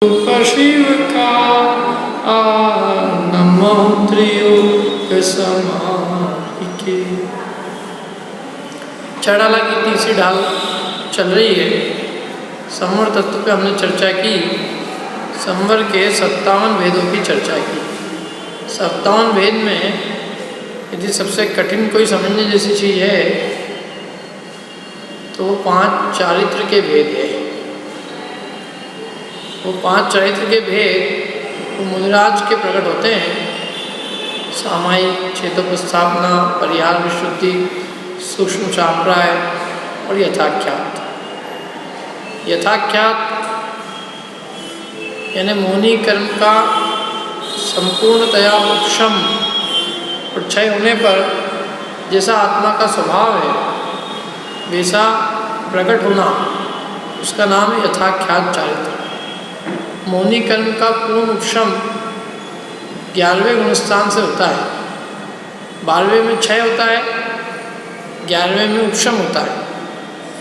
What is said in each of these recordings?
शिव का नमो त्रियोग समाहिके। चढ़ाला की तीसरी ढाल चल रही है। संवर तत्व पे हमने चर्चा की। संवर के 57 वेदों की चर्चा की। 57 वेद में यदि सबसे कठिन कोई समझने जैसी चीज़ है तो वो 5 चारित्र के भेद है। वो 5 चरित्र के भेद वो मुनिराज के प्रकट होते हैं। सामायिक, चेतोपस्थापना, परिहार विशुद्धि, सूक्ष्म साम्प्राय और यथाख्यात। यथाख्यात यानी मौनी कर्म का संपूर्णतया उपशम और क्षय होने पर जैसा आत्मा का स्वभाव है वैसा प्रकट होना, उसका नाम है यथाख्यात चारित्र। मौनी कर्म का पूर्ण उपशम 11वें गुणस्थान से होता है। 12वें में क्षय होता है, 11वें में उपशम होता है।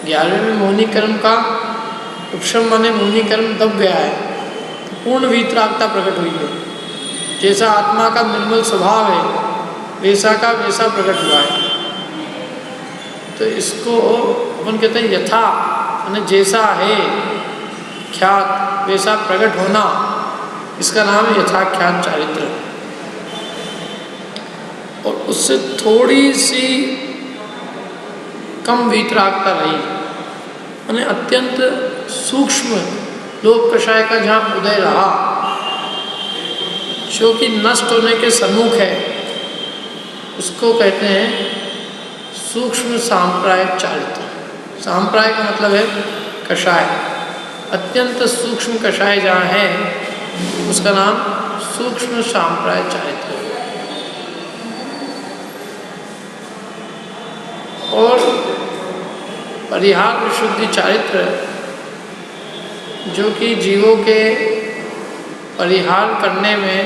11वें में मौनी कर्म का उपशम माने मौनी कर्म दब गया है, तो पूर्ण वीतरागता प्रकट हुई है। जैसा आत्मा का निर्मल स्वभाव है वैसा का वैसा प्रकट हुआ है। तो इसको अपन कहते हैं यथा यानी जैसा है, ख्यात वैसा प्रकट होना, इसका नाम है यथाख्यात चारित्र। और उससे थोड़ी सी कम वीतरागता रही, यानी अत्यंत सूक्ष्म लोक कषाय का जहाँ उदय रहा, जो कि नष्ट होने के सम्मुख है, उसको कहते हैं सूक्ष्म सांप्रायिक चारित्र। सांप्राय का मतलब है कषाय। अत्यंत सूक्ष्म कषाय जहाँ है उसका नाम सूक्ष्म सांप्राय चारित्र है। और परिहार विशुद्धि चारित्र जो कि जीवों के परिहार करने में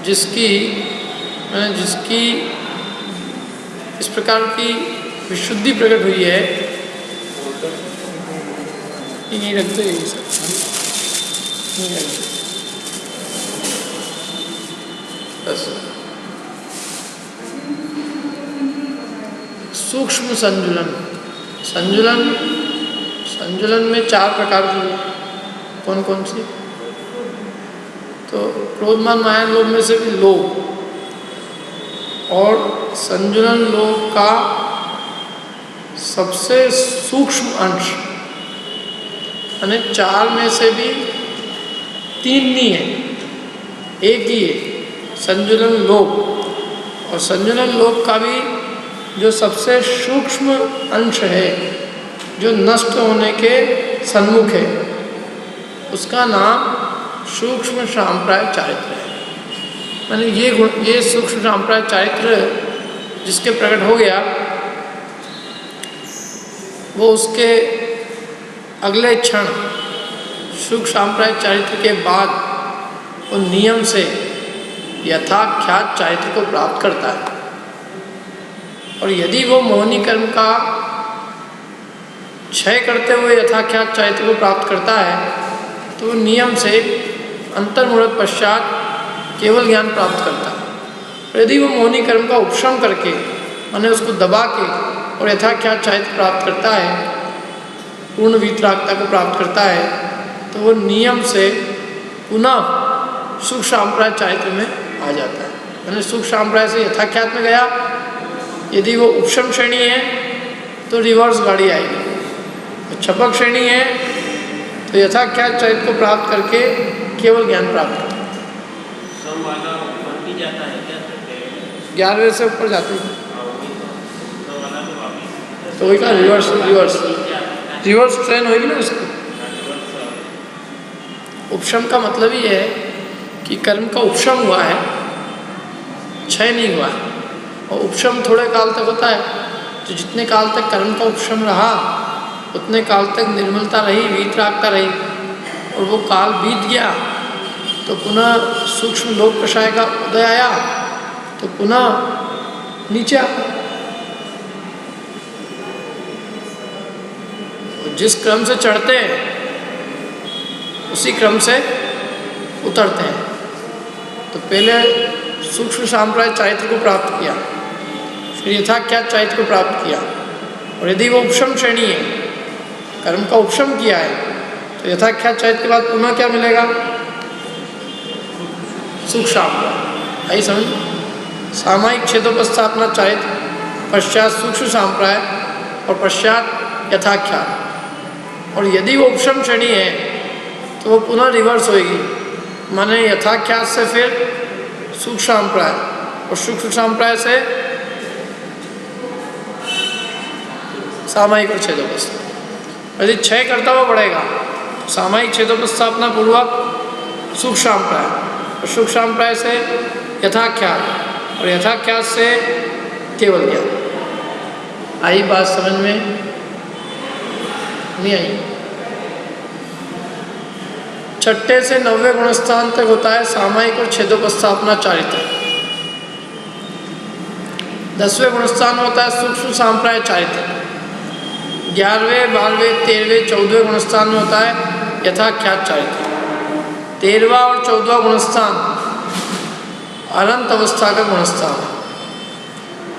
जिसकी इस प्रकार की विशुद्धि प्रकट हुई है, नहीं रखते यही सब नहीं रखते बस। सूक्ष्म संजुलन। संजुलन में 4 प्रकार की, कौन कौन सी? तो क्रोध मान माया लोभ में से भी लोभ, और संजुलन लोभ का सबसे सूक्ष्म अंश, यानी 4 में से भी 3 नहीं है, एक ही है संजुलन लोभ। और संजुलन लोभ का भी जो सबसे सूक्ष्म अंश है, जो नष्ट होने के सन्मुख है, उसका नाम सूक्ष्म सांप्राय चारित्र है। यानी ये सूक्ष्म सांप्राय चारित्र जिसके प्रकट हो गया, वो उसके अगले क्षण सूक्ष्म सांप्राय चारित्र के बाद वो नियम से यथाख्यात चारित्र को प्राप्त करता है। और यदि वो मौनी कर्म का क्षय करते हुए यथाख्यात चारित्र को प्राप्त करता है तो वो नियम से अंतर्मुहूर्त पश्चात केवल ज्ञान प्राप्त करता है। और यदि वो मौनी कर्म का उपशम करके माने उसको दबा के और यथाख्यात चारित्र प्राप्त करता है, पूर्ण वीतरागता को प्राप्त करता है, तो वो नियम से पुनः सूक्ष्म सांप्राय चारित्र में आ जाता है। यानी सूक्ष्म सांप्राय से यथाख्यात में गया, यदि वो उपशम श्रेणी है तो रिवर्स गाड़ी आएगी, तो छपक श्रेणी है तो यथाख्यात चारित्र को प्राप्त करके केवल ज्ञान प्राप्त करता है। 11वें से ऊपर जाते हैं तो वही का रिवर्स ट्रेन होगी ना उसकी। उपशम का मतलब ही है कि कर्म का उपशम हुआ है, क्षय नहीं हुआ है। और उपशम थोड़े काल तक होता है, तो जितने काल तक कर्म का उपशम रहा उतने काल तक निर्मलता रही, वीतरागता रही। और वो काल बीत गया तो पुनः सूक्ष्म लोक कषाय का उदय आया, तो पुनः नीचे आ। जिस क्रम से चढ़ते हैं उसी क्रम से उतरते हैं। तो पहले सूक्ष्म सांप्राय चारित्र को प्राप्त किया, फिर यथाख्यात चारित्र को प्राप्त किया, और यदि वो उपशम श्रेणी है, कर्म का उपशम किया है, तो यथाख्यात चारित्र के बाद पुनः क्या मिलेगा? सूक्ष्म सांप्राय। आई समझ? सामायिक छेदोपस्थापना चारित्र, पश्चात सूक्ष्म सांप्राय और पश्चात यथाख्यात। और यदि वो उपशम श्रेणी है तो वो पुनः रिवर्स होगी, माने यथाख्यात से फिर सूक्ष्म सांप्राय और सूक्ष्म सांप्राय से सामायिक और छेदोपस्थापना। यदि क्षय करता हुआ बढ़ेगा, सामायिक छेदोपस्थापना पूर्वक सूक्ष्म सांप्राय और सूक्ष्म सांप्राय से यथाख्यात और यथाख्यात से केवल ज्ञान। आई बात समझ में? नहीं आई? छठे से 90वें गुणस्थान तक होता है सामायिक और छेदोपस्थापना चारित्र। 10वें गुणस्थान में होता है सूक्ष्म सांप्राय चारित्र। 11वें, 12वें, 13वें, 14वें गुणस्थान में होता है यथाख्यात चारित्र। 13वां और 14वां गुणस्थान अनंत अवस्था का गुणस्थान है।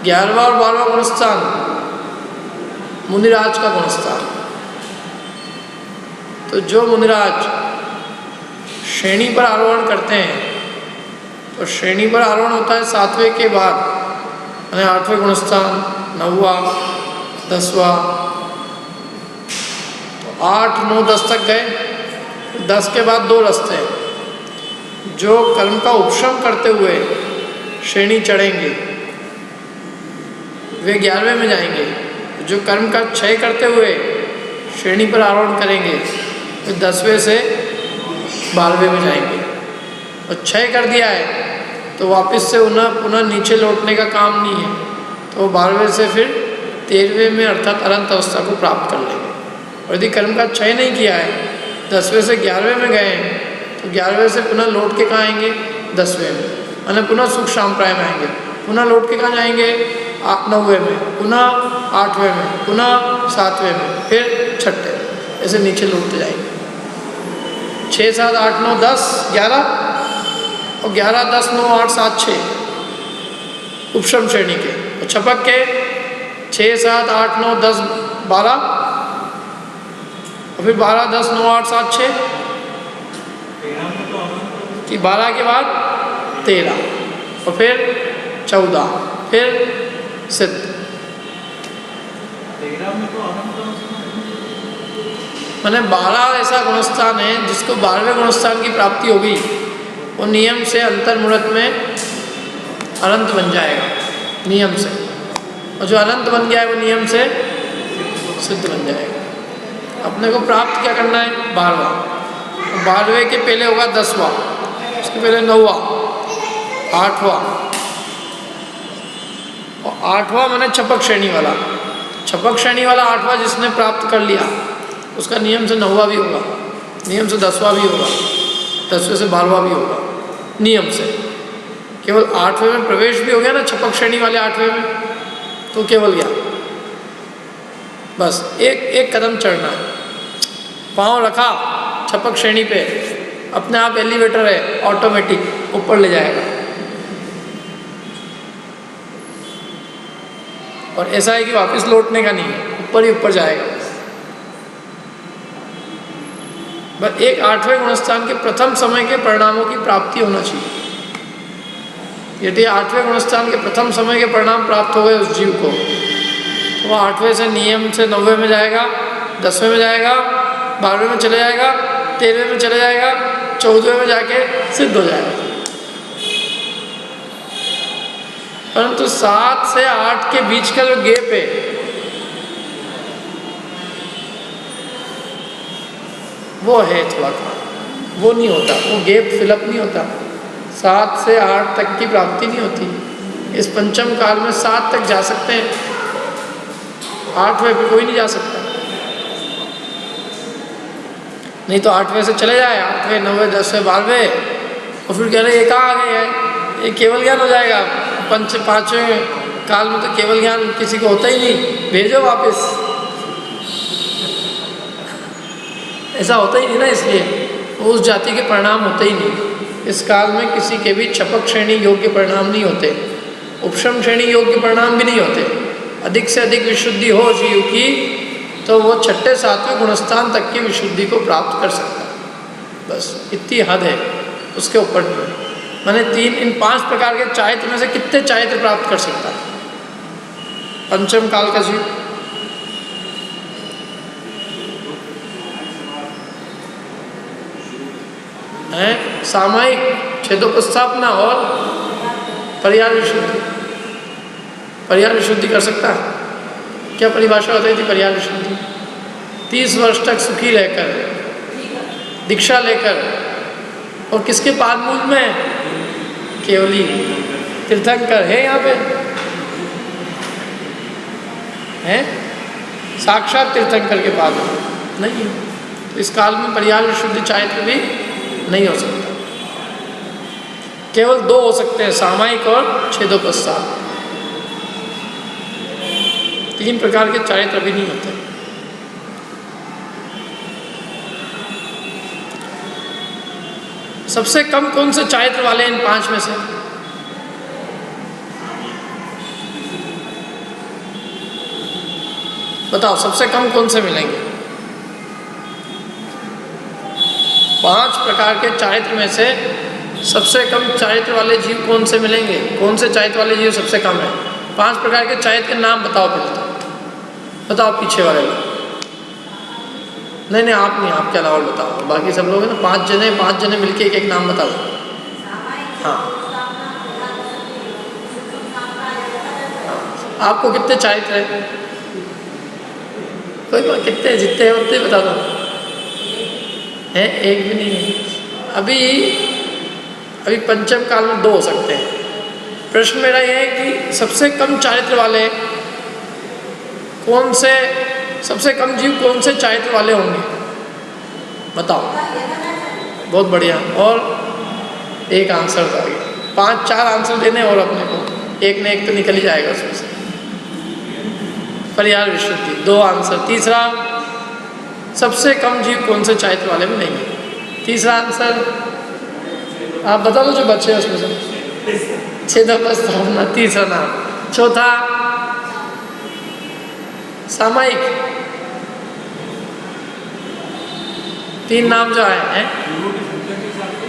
11वां और 12वां गुणस्थान मुनिराज का गुणस्थान। तो जो मुनिराज श्रेणी पर आरोहण करते हैं, तो श्रेणी पर आरोहण होता है 7वें के बाद, यानी 8वें गुणस्थान, 9वां, 10वां। तो 8, 9, 10 तक गए। 10 के बाद 2 रास्ते हैं। जो कर्म का उपशम करते हुए श्रेणी चढ़ेंगे वे 11वें में जाएंगे। जो कर्म का क्षय करते हुए श्रेणी पर आरोहण करेंगे वे 10वें से 12वें में जाएंगे। और क्षय कर दिया है तो वापस से उन्हें पुनः नीचे लौटने का काम नहीं है, तो 12वें से फिर 13वें में अर्थात अनंत अवस्था को प्राप्त कर लेंगे। और यदि कर्म का क्षय नहीं किया है, 10वें से 11वें में गए हैं, तो 11वें से पुनः लौट के कहाँ आएंगे? 10वें में, यानी पुनः सूक्ष्म सांप्राय में आएंगे। पुनः लौट के कहाँ जाएंगे? 9वें में, पुनः 8वें में, पुनः 7वें में, फिर 6ठे, ऐसे नीचे लौटते जाएंगे। 6, 7, 8, 9, 10, 11 और 11, 10, 9, 8, 7, 6 उपशम श्रेणी के। और छपक के 6, 7, 8, 9, 10, 12 और फिर 12, 10, 9, 8, 7, 6 कि 12 के बाद 13 और फिर 14, फिर सिद्ध। 13 में तो मैंने 12 ऐसा गुणस्थान है जिसको 12वें गुणस्थान की प्राप्ति होगी, वो नियम से अंतर्मुहूर्त में अनंत बन जाएगा, नियम से। और जो अनंत बन गया है वो नियम से सिद्ध बन जाएगा। अपने को प्राप्त क्या करना है? 12वां। 12वें के पहले होगा 10वां, उसके पहले 9वां, 8वां। और 8वां मैंने छपक श्रेणी वाला। छपक श्रेणी वाला 8वां जिसने प्राप्त कर लिया उसका नियम से 9वां भी होगा, नियम से 10वां भी होगा, 10वें से 12वां भी होगा, नियम से। केवल 8वें में प्रवेश भी हो गया ना छपक श्रेणी वाले 8वें में, तो केवल गया। बस एक कदम चढ़ना है, पाँव रखा छपक श्रेणी पे, अपने आप एलिवेटर है ऑटोमेटिक ऊपर ले जाएगा। और ऐसा है कि वापस लौटने का नहीं है, ऊपर ही ऊपर जाएगा। बस एक 8वें गुणस्थान के प्रथम समय के परिणामों की प्राप्ति होना चाहिए। यदि 8वें गुणस्थान के प्रथम समय के परिणाम प्राप्त हो गए उस जीव को, तो वह 8वें से नियम से 9वें में जाएगा, 10वें में जाएगा, 12वें में चले जाएगा, 13वें में चले जाएगा, 14वें में जाके सिद्ध हो जाएगा। परंतु 7 से 8 के बीच का जो गैप है वो है थोड़ा सा, वो नहीं होता, वो गैप फिलअप नहीं होता। 7 से 8 तक की प्राप्ति नहीं होती। इस पंचम काल में 7 तक जा सकते हैं, 8वें पे कोई नहीं जा सकता। नहीं तो 8वें से चले जाए, 8वें, 9वें, 10वें, 12वें, और फिर कह रहे ये कहाँ आ गए हैं, ये केवल ज्ञान हो जाएगा। 5वें काल में तो केवल ज्ञान किसी को होता ही नहीं, भेजो वापस। ऐसा होता ही नहीं ना, इसलिए वो उस जाति के परिणाम होते ही नहीं। इस काल में किसी के भी छपक श्रेणी योग्य परिणाम नहीं होते, उपशम श्रेणी योग्य परिणाम भी नहीं होते। अधिक से अधिक विशुद्धि हो जीव की तो वो छठे सातवें गुणस्थान तक की विशुद्धि को प्राप्त कर सकता है, बस इतनी हद है, उसके ऊपर नहीं। मैंने इन 5 प्रकार के चारित्र में से कितने चारित्र प्राप्त कर सकता है पंचम काल का जीव? है सामायिक छेदोपस्थापना और पर्याय विशुद्धि। पर्याय विशुद्धि कर सकता है? क्या परिभाषा होती थी पर्याय विशुद्धि? 30 वर्ष तक सुखी रहकर, दीक्षा लेकर, और किसके पाद मूल में? केवली तीर्थंकर है यहाँ पे, है साक्षात तीर्थंकर के पाद नहीं। तो इस काल में पर्याय विशुद्धि चारित्र भी नहीं हो सकता। केवल 2 हो सकते हैं, सामायिक और छेदोपस्थाप। 3 प्रकार के चारित्र भी नहीं होते। सबसे कम कौन से चारित्र वाले इन 5 में से? बताओ, सबसे कम कौन से मिलेंगे? 5 प्रकार के चारित्र में से सबसे कम चारित्र वाले जीव कौन से मिलेंगे? कौन से चारित्र वाले जीव सबसे कम है? 5 प्रकार के चारित्र के नाम बताओ पहले तो। बताओ पीछे वाले लोग। नहीं, आप नहीं, आपके अलावा बताओ। बाकी सब लोग हैं ना, 5 जने मिलके एक नाम बताओ। हाँ, आपको कितने चारित्र है? कोई बात, कितने जितने हैं उतने बता दो। है? एक भी नहीं है। अभी पंचम काल में 2 हो सकते हैं। प्रश्न मेरा यह है कि सबसे कम चारित्र वाले कौन से, सबसे कम जीव कौन से चारित्र वाले होंगे? बताओ। बहुत बढ़िया। और एक आंसर था, 5-4 आंसर देने और अपने को एक न एक तो निकल ही जाएगा उसमें से। पर्याय विशुद्धि 2 आंसर। तीसरा, सबसे कम जीव कौन से चारित्र वाले में नहीं है? तीसरा आंसर आप बता दो जो बच्चे हैं उसमें से। छेदोपस्थापना तीसरा नाम। चौथा, सामायिक। 3 नाम जो आए हैं।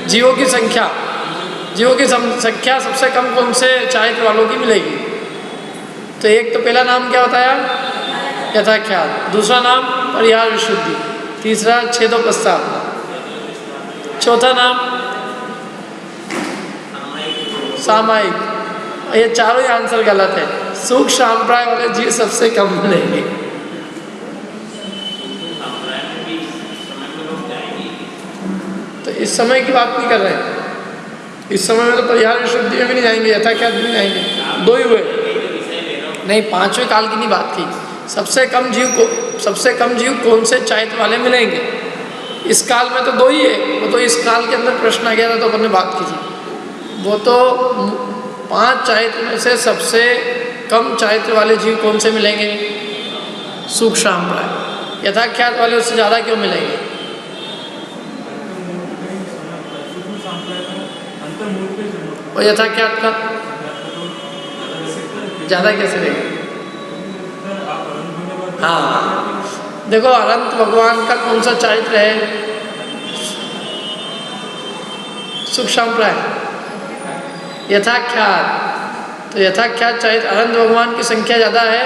जीवों की संख्या, जीवों की संख्या सबसे कम कौन से चारित्र वालों की मिलेगी? तो एक तो पहला नाम क्या बताया? यथाख्यात। दूसरा नाम पर्याय विशुद्धि। तीसरा छेदोपस्थापना। चौथा नाम सामायिक। ये चारों ही आंसर गलत है। सूक्ष्म सांप्राय वाले जीव सबसे कम मिलेंगे। तो इस समय की बात नहीं कर रहे हैं। इस समय में तो पर्याय विशुद्धि में भी नहीं जाएंगे, यथाख्यात भी नहीं जाएंगे। 2 ही हुए। नहीं, 5वें काल की नहीं बात की। सबसे कम जीव कौन से चारित्र वाले मिलेंगे? इस काल में तो 2 ही है। वो तो इस काल के अंदर प्रश्न आ गया था तो अपन ने बात की थी। वो तो 5 चारित्र में से सबसे कम चारित्र वाले जीव कौन से मिलेंगे? सूक्ष्म सांप्राय। यथाख्यात वाले उससे ज़्यादा क्यों मिलेंगे? और यथाख्यात का ज़्यादा कैसे रहेगा? हाँ, देखो अनंत भगवान का कौन सा चारित्र है? सूक्ष्म सांप्राय। यथाख्यात, तो यथाख्यात चारित्र अनंत भगवान की संख्या ज़्यादा है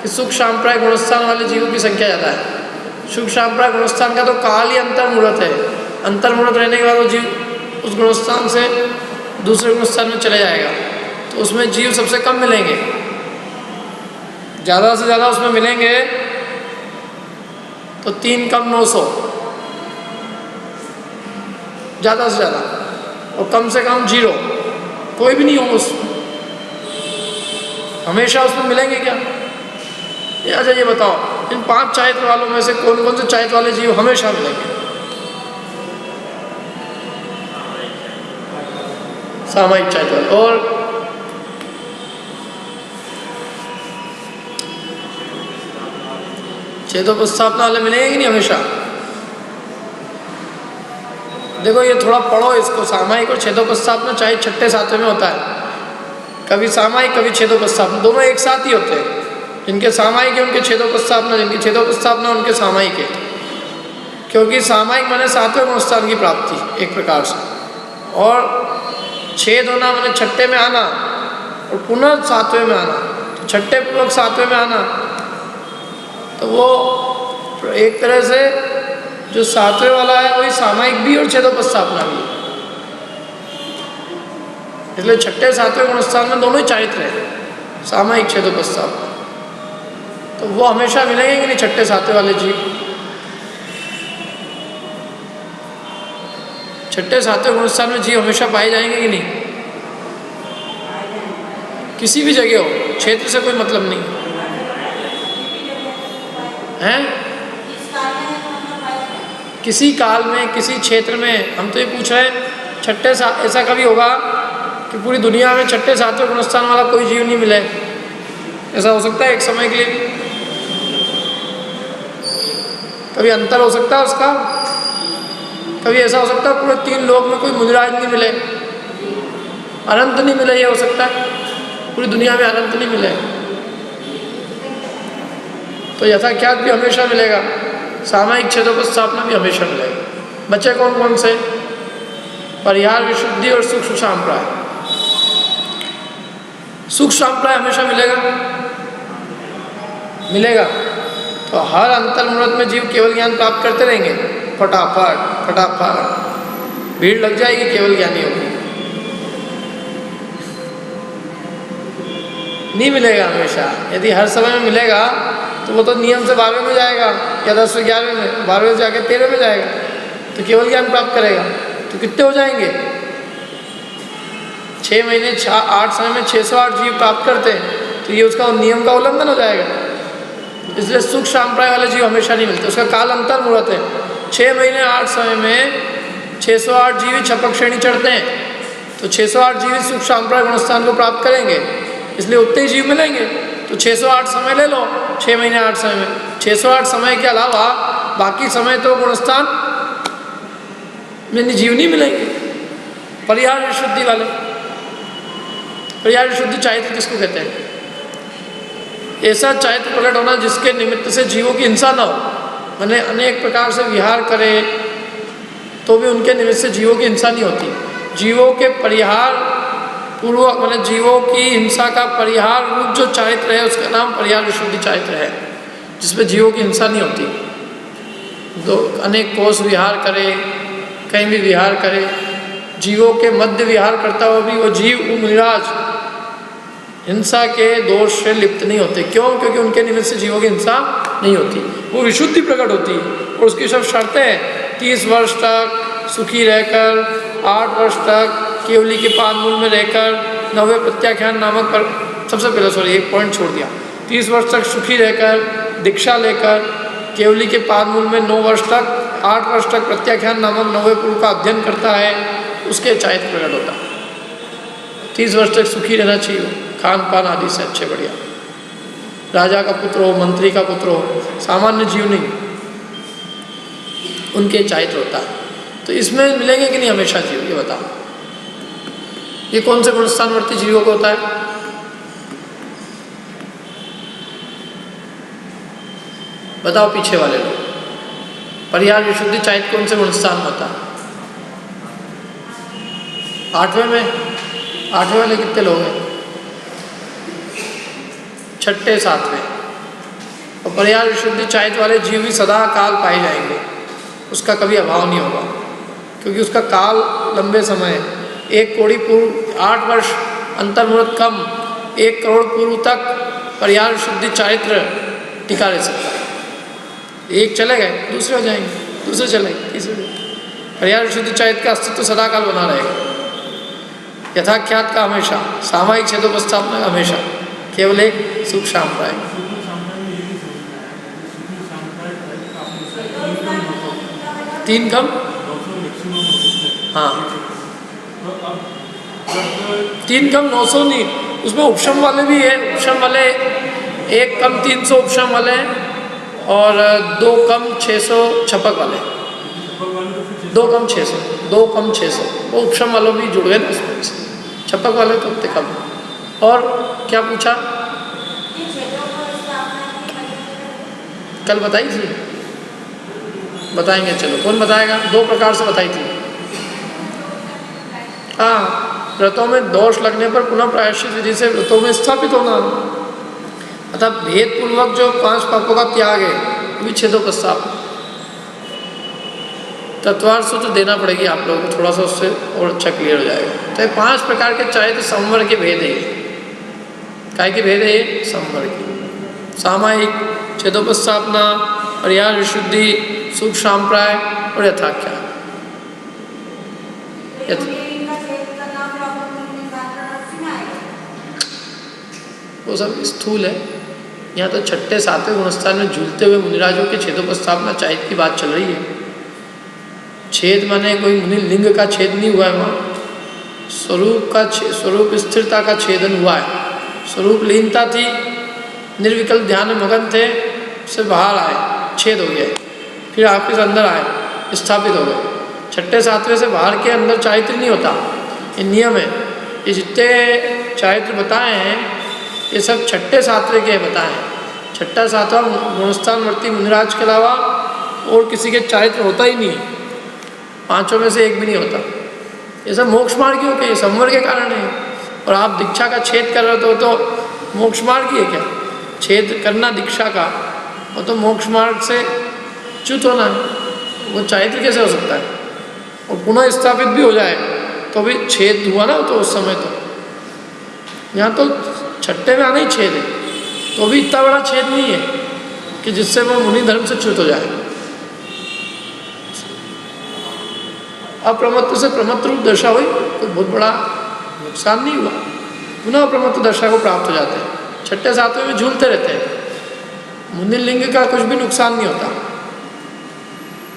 कि सूक्ष्म सांप्राय गुणस्थान वाले जीवों की संख्या ज़्यादा है? सूक्ष्म सांप्राय गुणस्थान का तो काल ही अंतर्मुहूर्त है। अंतर्मुहूर्त रहने के बाद वो जीव उस गुणस्थान से दूसरे गुणस्थान में चले जाएगा, तो उसमें जीव सबसे कम मिलेंगे। ज़्यादा से ज़्यादा उसमें मिलेंगे तो 3 कम 900, ज़्यादा से ज़्यादा, और कम से कम 0, कोई भी नहीं हो उसमें। हमेशा उसमें मिलेंगे क्या? ये अच्छा ये बताओ, इन 5 चारित्र वालों में से कौन कौन से चारित्र वाले जीव हमेशा मिलेंगे? सामायिक चारित्र वाले। और छेदोपस्थापना वाले मिलेंगे कि नहीं हमेशा? देखो ये थोड़ा पढ़ो इसको, सामायिक और छेदोपस्थापना चाहे छठे सातवें में होता है, कभी सामायिक कभी छेदोपस्थापना, दोनों एक साथ ही होते हैं। जिनके सामायिक है उनके छेदोपस्थापना, जिनकी छेदोपस्थापना उनके सामायिक है। क्योंकि सामायिक माने सातवें गुणस्थान की प्राप्ति एक प्रकार से, और छेद होना माने छठे में आना और पुनः सातवें में आना, तो छठे पूर्वक सातवें में आना, तो वो एक तरह से जो सातवें वाला है वही सामायिक भी और छेदोपस्थापना भी, इसलिए छठे सातवें गुणस्थान में दोनों ही चारित्र है, सामायिक छेदोपस्थापना। तो वो हमेशा मिलेंगे कि नहीं छठे सातवें वाले जीव? छठे सातवें गुणस्थान में जीव हमेशा पाए जाएंगे कि नहीं? किसी भी जगह हो, क्षेत्र से कोई मतलब नहीं है, किसी काल में किसी क्षेत्र में। हम तो ये पूछ रहे हैं छठे ऐसा कभी होगा कि पूरी दुनिया में छठे सातवें गुणस्थान वाला कोई जीव नहीं मिले? ऐसा हो सकता है एक समय के लिए? कभी अंतर हो सकता है उसका? कभी ऐसा हो सकता है पूरे 3 लोक में कोई मुनिराज नहीं मिले, अनंत नहीं मिले? ये हो सकता है पूरी दुनिया में अनंत नहीं मिले? तो यथाख्यात भी हमेशा मिलेगा, सामायिक छेदोपस्थापना भी हमेशा मिलेगा। बच्चे कौन कौन से? परिहार, विशुद्धि और सूक्ष्म सांप्राय। सूक्ष्म सांप्राय हमेशा मिलेगा। तो हर अंतर्मुहूर्त में जीव केवल ज्ञान प्राप्त करते रहेंगे, फटाफट भीड़ लग जाएगी, केवल ज्ञानी होगी, नहीं मिलेगा हमेशा। यदि हर समय में मिलेगा तो वो तो नियम से 12वें में जाएगा या 10वें 11वें में, 12वें से आके 13वें में जाएगा, तो केवल ज्ञान प्राप्त करेगा। तो कितने हो जाएंगे? 6 महीने 8 समय में 608 जीव प्राप्त करते हैं, तो ये उसका नियम का उल्लंघन हो जाएगा। इसलिए सूक्ष्म सांप्राय वाले जीव हमेशा नहीं मिलते, उसका काल अंतर मुहूर्त है। 6 महीने 8 समय में 608 जीव छपक श्रेणी चढ़ते हैं, तो 608 जीव सूक्ष्म सांप्राय गुणस्थान को प्राप्त करेंगे, इसलिए उतने ही जीव मिलेंगे। तो 608 समय ले लो, 6 महीने 8 समय में 608 समय के अलावा बाकी समय तो गुणस्थान में जीव नहीं मिलेंगे। परिहार विशुद्धि वाले, परिहार विशुद्धि चारित्र किसको कहते हैं? ऐसा चारित्र प्रकट होना जिसके निमित्त से जीवों की हिंसा न हो, मैंने अनेक प्रकार से विहार करे तो भी उनके निमित्त से जीवों की हिंसा नहीं होती। जीवों के परिहार पूर्वक, मैंने जीवों की हिंसा का परिहार रूप जो चारित्र है उसका नाम परिहार विशुद्धि चारित्र है, जिसमें जीवों की हिंसा नहीं होती। तो अनेक कोष विहार करे, कहीं भी विहार करे, जीवों के मध्य विहार करता हुआ भी वो जीव मुनिराज हिंसा के दोष से लिप्त नहीं होते। क्यों? क्योंकि उनके निमित्त से जीवों की हिंसा नहीं होती, वो विशुद्धि प्रकट होती है। और उसकी सब शर्तें हैं, 30 वर्ष तक सुखी रहकर, 8 वर्ष तक केवली के पादमूल में रहकर, 9वें प्रत्याख्यान नामक पर, सबसे पहले एक पॉइंट छोड़ दिया, 30 वर्ष तक सुखी रहकर, दीक्षा लेकर, केवली के पादमूल में 9 वर्ष तक, 8 वर्ष तक प्रत्याख्यान नामक 9वें पूर्व का अध्ययन करता है, उसके चारित्र प्रकट होता है। 30 वर्ष तक सुखी रहना चाहिए, खान पान आदि से अच्छे बढ़िया, राजा का पुत्र हो, मंत्री का पुत्र हो, सामान्य जीव नहीं, उनके चारित्र होता है। तो इसमें मिलेंगे कि नहीं हमेशा जीव? ये बताओ, ये कौन से गुणस्थानवर्ती जीवों को होता है? बताओ पीछे वाले लोग, परिहार विशुद्धि चारित्र कौन से गुणस्थान में होता है? 8वें में। 8वें वाले कितने लोग हैं? 6ठे 7वें। और परिहार विशुद्धि चारित्र वाले जीव भी सदा काल पाए जाएंगे, उसका कभी अभाव नहीं होगा, क्योंकि उसका काल लंबे समय है। 1 कोटि पूर्व 8 वर्ष अंतर्मुहूर्त कम, 1 करोड़ पूर्व तक परिहार विशुद्धि चारित्र टिका रह सकता है। एक चले गए, दूसरे हो जाएंगे, दूसरे चले गए, तीसरे। परिहार विशुद्धि चारित्र का अस्तित्व सदा काल बना रहेगा। यथाख्यात का हमेशा, सामायिक छेदोपस्थापना का हमेशा, केवल एक सूक्ष्म सांप्राय। तीन कम, हाँ 3 कम 900 नहीं, उसमें उपशम वाले भी है। उपशम वाले 1 कम 300 उपशम वाले हैं और 2 कम 600 छपक वाले। 2 कम 600, 2 कम 600, वो उपशम वालों भी जुड़ गए ना उसमें से, छपक वाले तो उतने कम। और क्या पूछा? कल बताई थी, बताएंगे, चलो कौन बताएगा? 2 प्रकार से बताई थी। हाँ, व्रतों में दोष लगने पर पुनः प्रायश्चित विधि से व्रतों में स्थापित होना, अतः भेदपूर्वक जो 5 पापों का त्याग है, भी छेदोपस्ताप तत्वार्थ सूत्र देना पड़ेगी आप लोगों को, थोड़ा सा उससे और अच्छा क्लियर हो जाएगा। तो 5 प्रकार के चाहे तो संवर के भेद है, काय के भेद है? संवर के, सामायिक, छेदोपस्थापना, पर्याय विशुद्धि, सुख सांप्राय और यथाख्या। वो सब स्थूल है। यहाँ तो 6ठे 7वें गुणस्थान में झूलते हुए मुनिराजों के छेदोपस्थापना चाहिए की बात चल रही है। छेद माने कोई मुनि लिंग का छेद नहीं हुआ है, वहाँ स्वरूप का स्वरूप स्थिरता का छेदन हुआ है। स्वरूप लीनता थी, निर्विकल्प ध्यान में मगन थे, से बाहर आए, छेद हो गया, फिर आपके अंदर आए, स्थापित हो गए। 6ठे 7वें से बाहर के अंदर चारित्र नहीं होता, ये नियम है। ये जितने चारित्र बताए हैं ये सब 6ठे 7वें के बताए हैं। 6ठा 7वां गुणस्थानवर्ती मुनिराज के अलावा और किसी के चारित्र होता ही नहीं है, 5 में से एक भी नहीं होता। ये सब मोक्ष मार्ग क्यों के, संवर के कारण है। और आप दीक्षा का छेद कर रहे हो तो मोक्ष मार्ग ही है क्या? छेद करना दीक्षा का, वो तो मोक्ष मार्ग से च्युत होना है, वो चारित्र कैसे हो सकता है? और पुनः स्थापित भी हो जाए तो भी छेद हुआ ना, तो उस समय तो यहाँ तो 6ठे में आना ही छेद है, तो भी इतना बड़ा छेद नहीं है कि जिससे वो मुनि धर्म से च्युत हो जाए। अप्रमत्त से प्रमत्त रूप दशा हुई, कोई बहुत बड़ा नुकसान नहीं हुआ, पुनः अप्रमत्त दशा को प्राप्त हो जाते हैं। 6ठे 7वें में झूलते रहते हैं, मुनि लिंग का कुछ भी नुकसान नहीं होता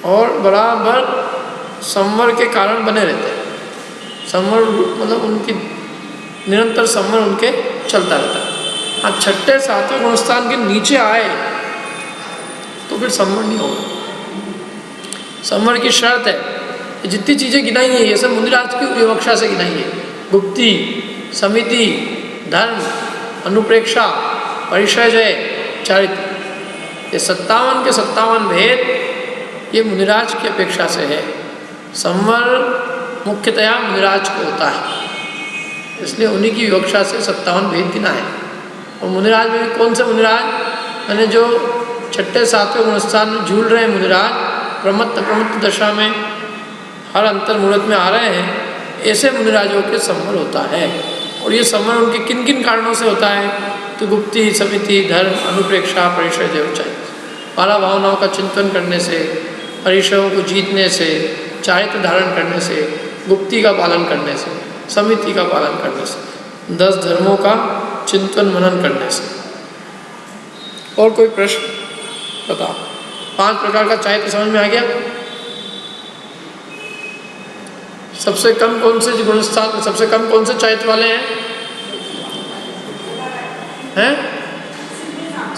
और बराबर संवर के कारण बने रहते हैं। संवर मतलब उनकी निरंतर संवर उनके चलता रहता है। हाँ, 6ठे 7वें गुणस्थान के नीचे आए तो फिर संवर नहीं होगा। संवर की शर्त है, जितनी चीज़ें गिनाई है ये सब मुनिराज की विवक्षा से गिनाई है। गुप्ति, समिति, धर्म, अनुप्रेक्षा, परिचय, चारित्र, ये 57 के 57 भेद ये मुनिराज की अपेक्षा से है। संवर मुख्यतया मुनिराज को होता है, इसलिए उन्हीं की विवक्षा से 57 भेद गिना है। और मुनिराज में भी कौन से मुनिराज? मैंने जो 6ठे 7वें गुणस्थान में झूल रहे हैं मुनिराज, प्रमत्त दशा में हर अंतर मुहूर्त में आ रहे हैं, ऐसे मुनिराजों के संवर होता है। और ये संवर उनके किन किन कारणों से होता है? तो गुप्ति, समिति, धर्म, अनुप्रेक्षा, परिचय, देवचाय, 12 भावनाओं का चिंतन करने से, परिचयों को जीतने से, चारित्र धारण करने से, गुप्ति का पालन करने से, समिति का पालन करने से, 10 धर्मों का चिंतन मनन करने से। और कोई प्रश्न बताओ? 5 प्रकार का चारित्र समझ में आ गया? सबसे कम कौन से गुणस्थान, सबसे कम कौन से चारित्र वाले हैं?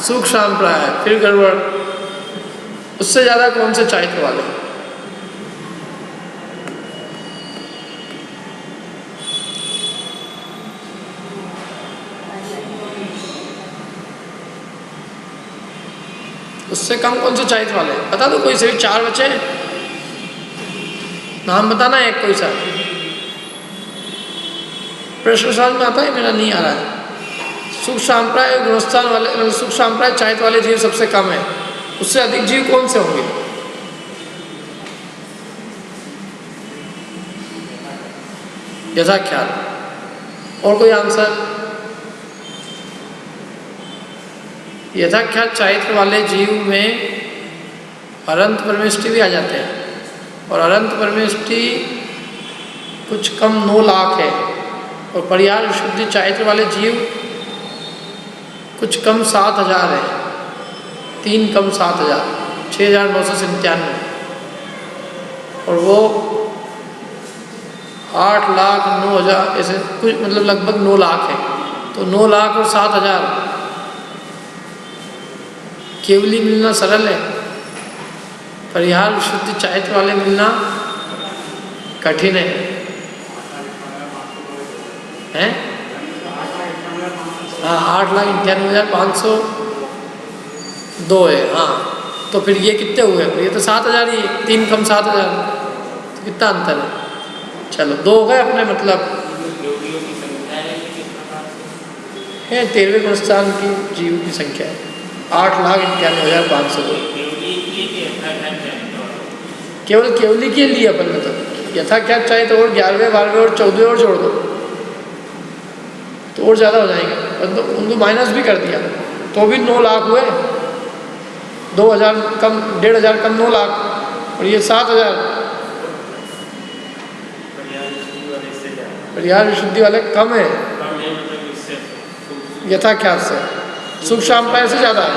सुख सांप्राय, फिर गड़बड़। उससे ज़्यादा कौन से चारित्र वाले हैं? उससे कम कौन से चारित्र वाले हैं? बता दो कोई से भी, 4 बचे हैं, नाम बताना एक कोई सा। प्रश्न समझ में आता है? मेरा नहीं आ रहा है। सुख सांप्राय गुणस्थान वाले, मतलब सुख सांप्राय चारित्र वाले जीव सबसे कम है, उससे अधिक जीव कौन से होंगे? यथाख्याल। और कोई आंसर? यथाख्याल चारित्र वाले जीव में अनंत परमेष्टि भी आ जाते हैं, और अनंत परमेष्टि कुछ कम 9 लाख है, और पर्याय शुद्धि चारित्र वाले जीव कुछ कम 7,000 है, 3 कम 7,000, 6,997, और वो 8 लाख 9,000 ऐसे कुछ, मतलब लगभग 9 लाख है। तो 9 लाख और 7,000 केवली मिलना सरल है, परिहार शुद्धि चारित्र वाले मिलना कठिन है हैं? हाँ, 8,98,502 है। हाँ, तो फिर ये कितने हुए? ये तो 7,000 ही है, 3 कम 7,000, तो कितना अंतर है? चलो 2 हो गए अपने, मतलब है 13वें गुणस्थान की जीव की संख्या है 8,91,502। केवल केवली के लिए अपन ने तो यथा क्या चाहिए तो और 11वें 12वें और 14वें और जोड़ दो तो और ज़्यादा हो जाएंगे। तो उनको माइनस भी कर दिया तो भी 9 लाख हुए। 2,000 कम, 1,500 कम 9 लाख, और ये 7,000। परिहार विशुद्धि वाले कम है यथा क्या से, सुख शाम्प्राय से ज़्यादा है,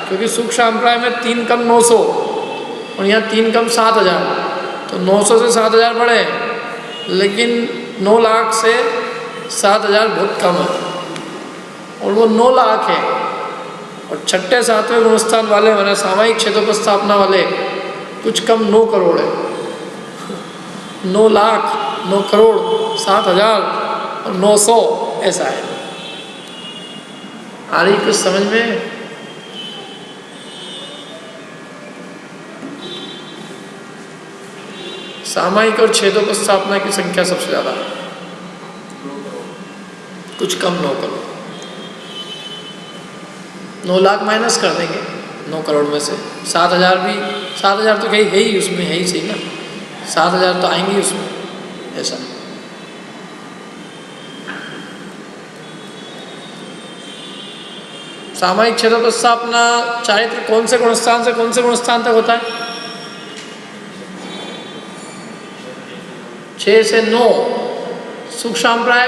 क्योंकि सुख शाम्प्राय में 3 कम 900 और यहाँ 3 कम 7,000, तो 900 से 7,000 बढ़े, लेकिन 9 लाख से 7,000 बहुत कम है, और वो 9 लाख है। और छठे 7वें गुणस्थान वाले मैंने सामायिक क्षेत्रोपस्थापना वाले कुछ कम 9 करोड़ है। 9 लाख, 9 करोड़, 7,000 और 900 ऐसा है। आ रही कुछ समझ में? सामायिक और छेदोपस्थापना की संख्या सबसे ज़्यादा है, कुछ कम 9 करोड़। 9 लाख माइनस कर देंगे 9 करोड़ में से, 7,000 भी, 7,000 तो कहीं है ही उसमें, है ही सही ना, 7,000 तो आएंगे उसमें, ऐसा। सामायिक क्षेत्रोपस्थापना चारित्र कौन से गुणस्थान से कौन से गुणस्थान तक होता है? 6 से 9, सुख शाम्प्राय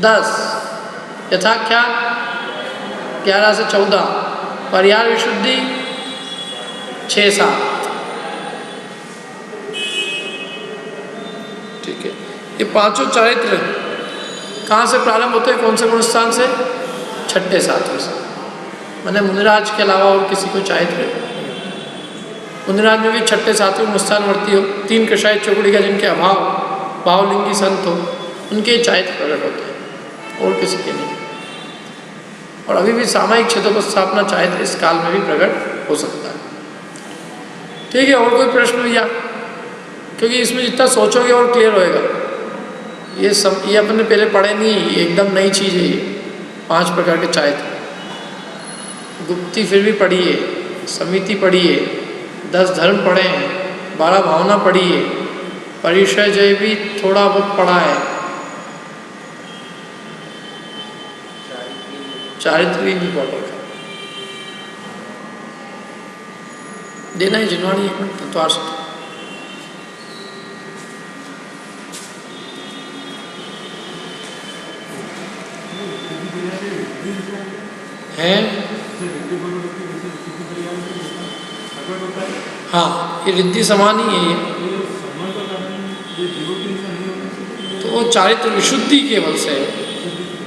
10, यथाख्या 11 से 14, परिहार विशुद्धि 6-7। ठीक है, ये पांचों चारित्र कहाँ से प्रारंभ होते हैं, कौन से गुणस्थान से? छठे 7वें से। मैंने मुनिराज के अलावा और किसी को चारित्र, मुनिराज में भी छठे 7वें गुणस्थान वर्ती हो, 3 कषाय चौकड़ी का जिनके अभाव, भावलिंगी संत हो, उनके चारित्र प्रकट होते हैं, और किसी के नहीं। और अभी भी सामायिक क्षेत्रोपस्थापना चारित्र इस काल में भी प्रकट हो सकता है। ठीक है, और कोई प्रश्न भैया? क्योंकि इसमें जितना सोचोगे और क्लियर होएगा। ये अपने पहले पढ़े नहीं, ये एकदम नई चीज़ है। ये 5 प्रकार के चारित्र, गुप्ती फिर भी पढ़ी है, समिति पढ़ी है, 10 धर्म पढ़े हैं, 12 भावना पढ़ी है, परिचय जय भी थोड़ा बहुत पढ़ा है, चारित्र भी नहीं पढ़ रखा। देना है जिनवाणी 1 मिनट तत्वार से हैं। हाँ, ये रिद्धि समान ही है ये, तो वो चारित्र विशुद्धि केवल से है,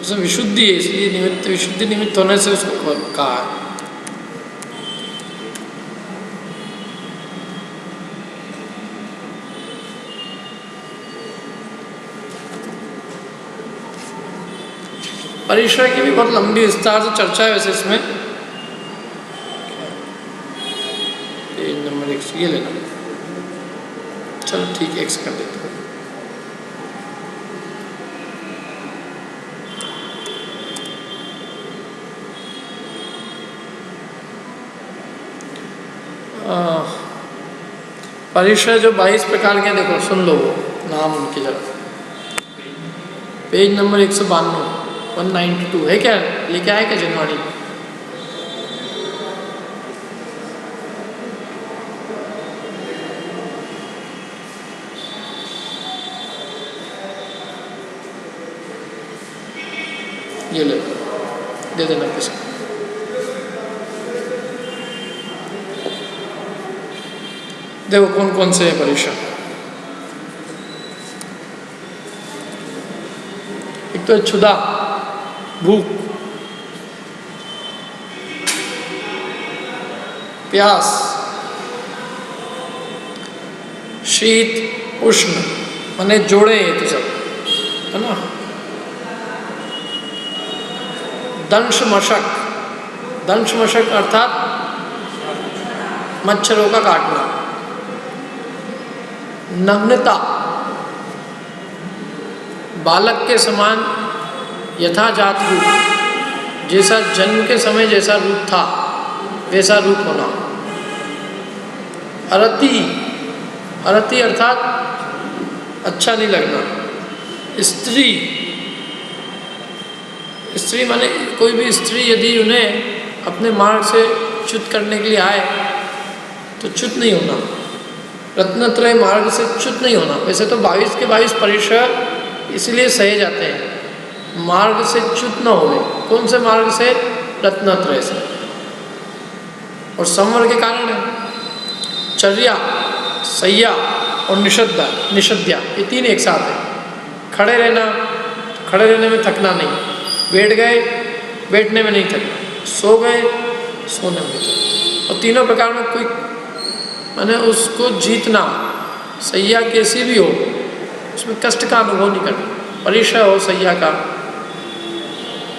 उसमें विशुद्धि है, इसलिए निमित्त, विशुद्धि निमित्त होने से उसको कहा है। परिश्रय की भी बहुत लंबी विस्तार से चर्चा है वैसे इसमें। पेज नंबर 1 ये लेना, चलो ठीक है, 1 सेकंड देते हैं। परिश्रय जो 22 प्रकार के, देखो सुन लो वो नाम उनके जरा, पेज नंबर 192, 192 है क्या? लेके आए क्या जिनवाणी? ये ले, दे देना किसी। देखो कौन कौन से है परिश्रय। एक तो क्षुधा, भूख, प्यास, शीत उष्ण माने जोड़े ये तो सब है ना। दंश मशक, दंश मशक अर्थात मच्छरों का काटना। नग्नता, बालक के समान यथाजात रूप, जैसा जन्म के समय जैसा रूप था वैसा रूप होना। अरति, अरति अर्थात अच्छा नहीं लगना। स्त्री, स्त्री माने कोई भी स्त्री यदि उन्हें अपने मार्ग से च्युत करने के लिए आए तो च्युत नहीं होना। रत्नत्रय मार्ग से च्युत नहीं होना। वैसे तो 22 के 22 परिसर इसलिए सहे जाते हैं, मार्ग से च्युत न होवे। कौन से मार्ग से? रत्नत्रय से। और संवर के कारण है। चर्या, सैया और निषद्धा, निषद्या, ये तीन एक साथ है। खड़े रहना, खड़े रहने में थकना नहीं। बैठ गए, बैठने में नहीं थकना। सो गए, सोने में नहीं थकना। और तीनों प्रकार में कोई माने उसको जीतना। सैया कैसी भी हो उसमें कष्ट का अनुभव नहीं करना। परिचय हो सैया का,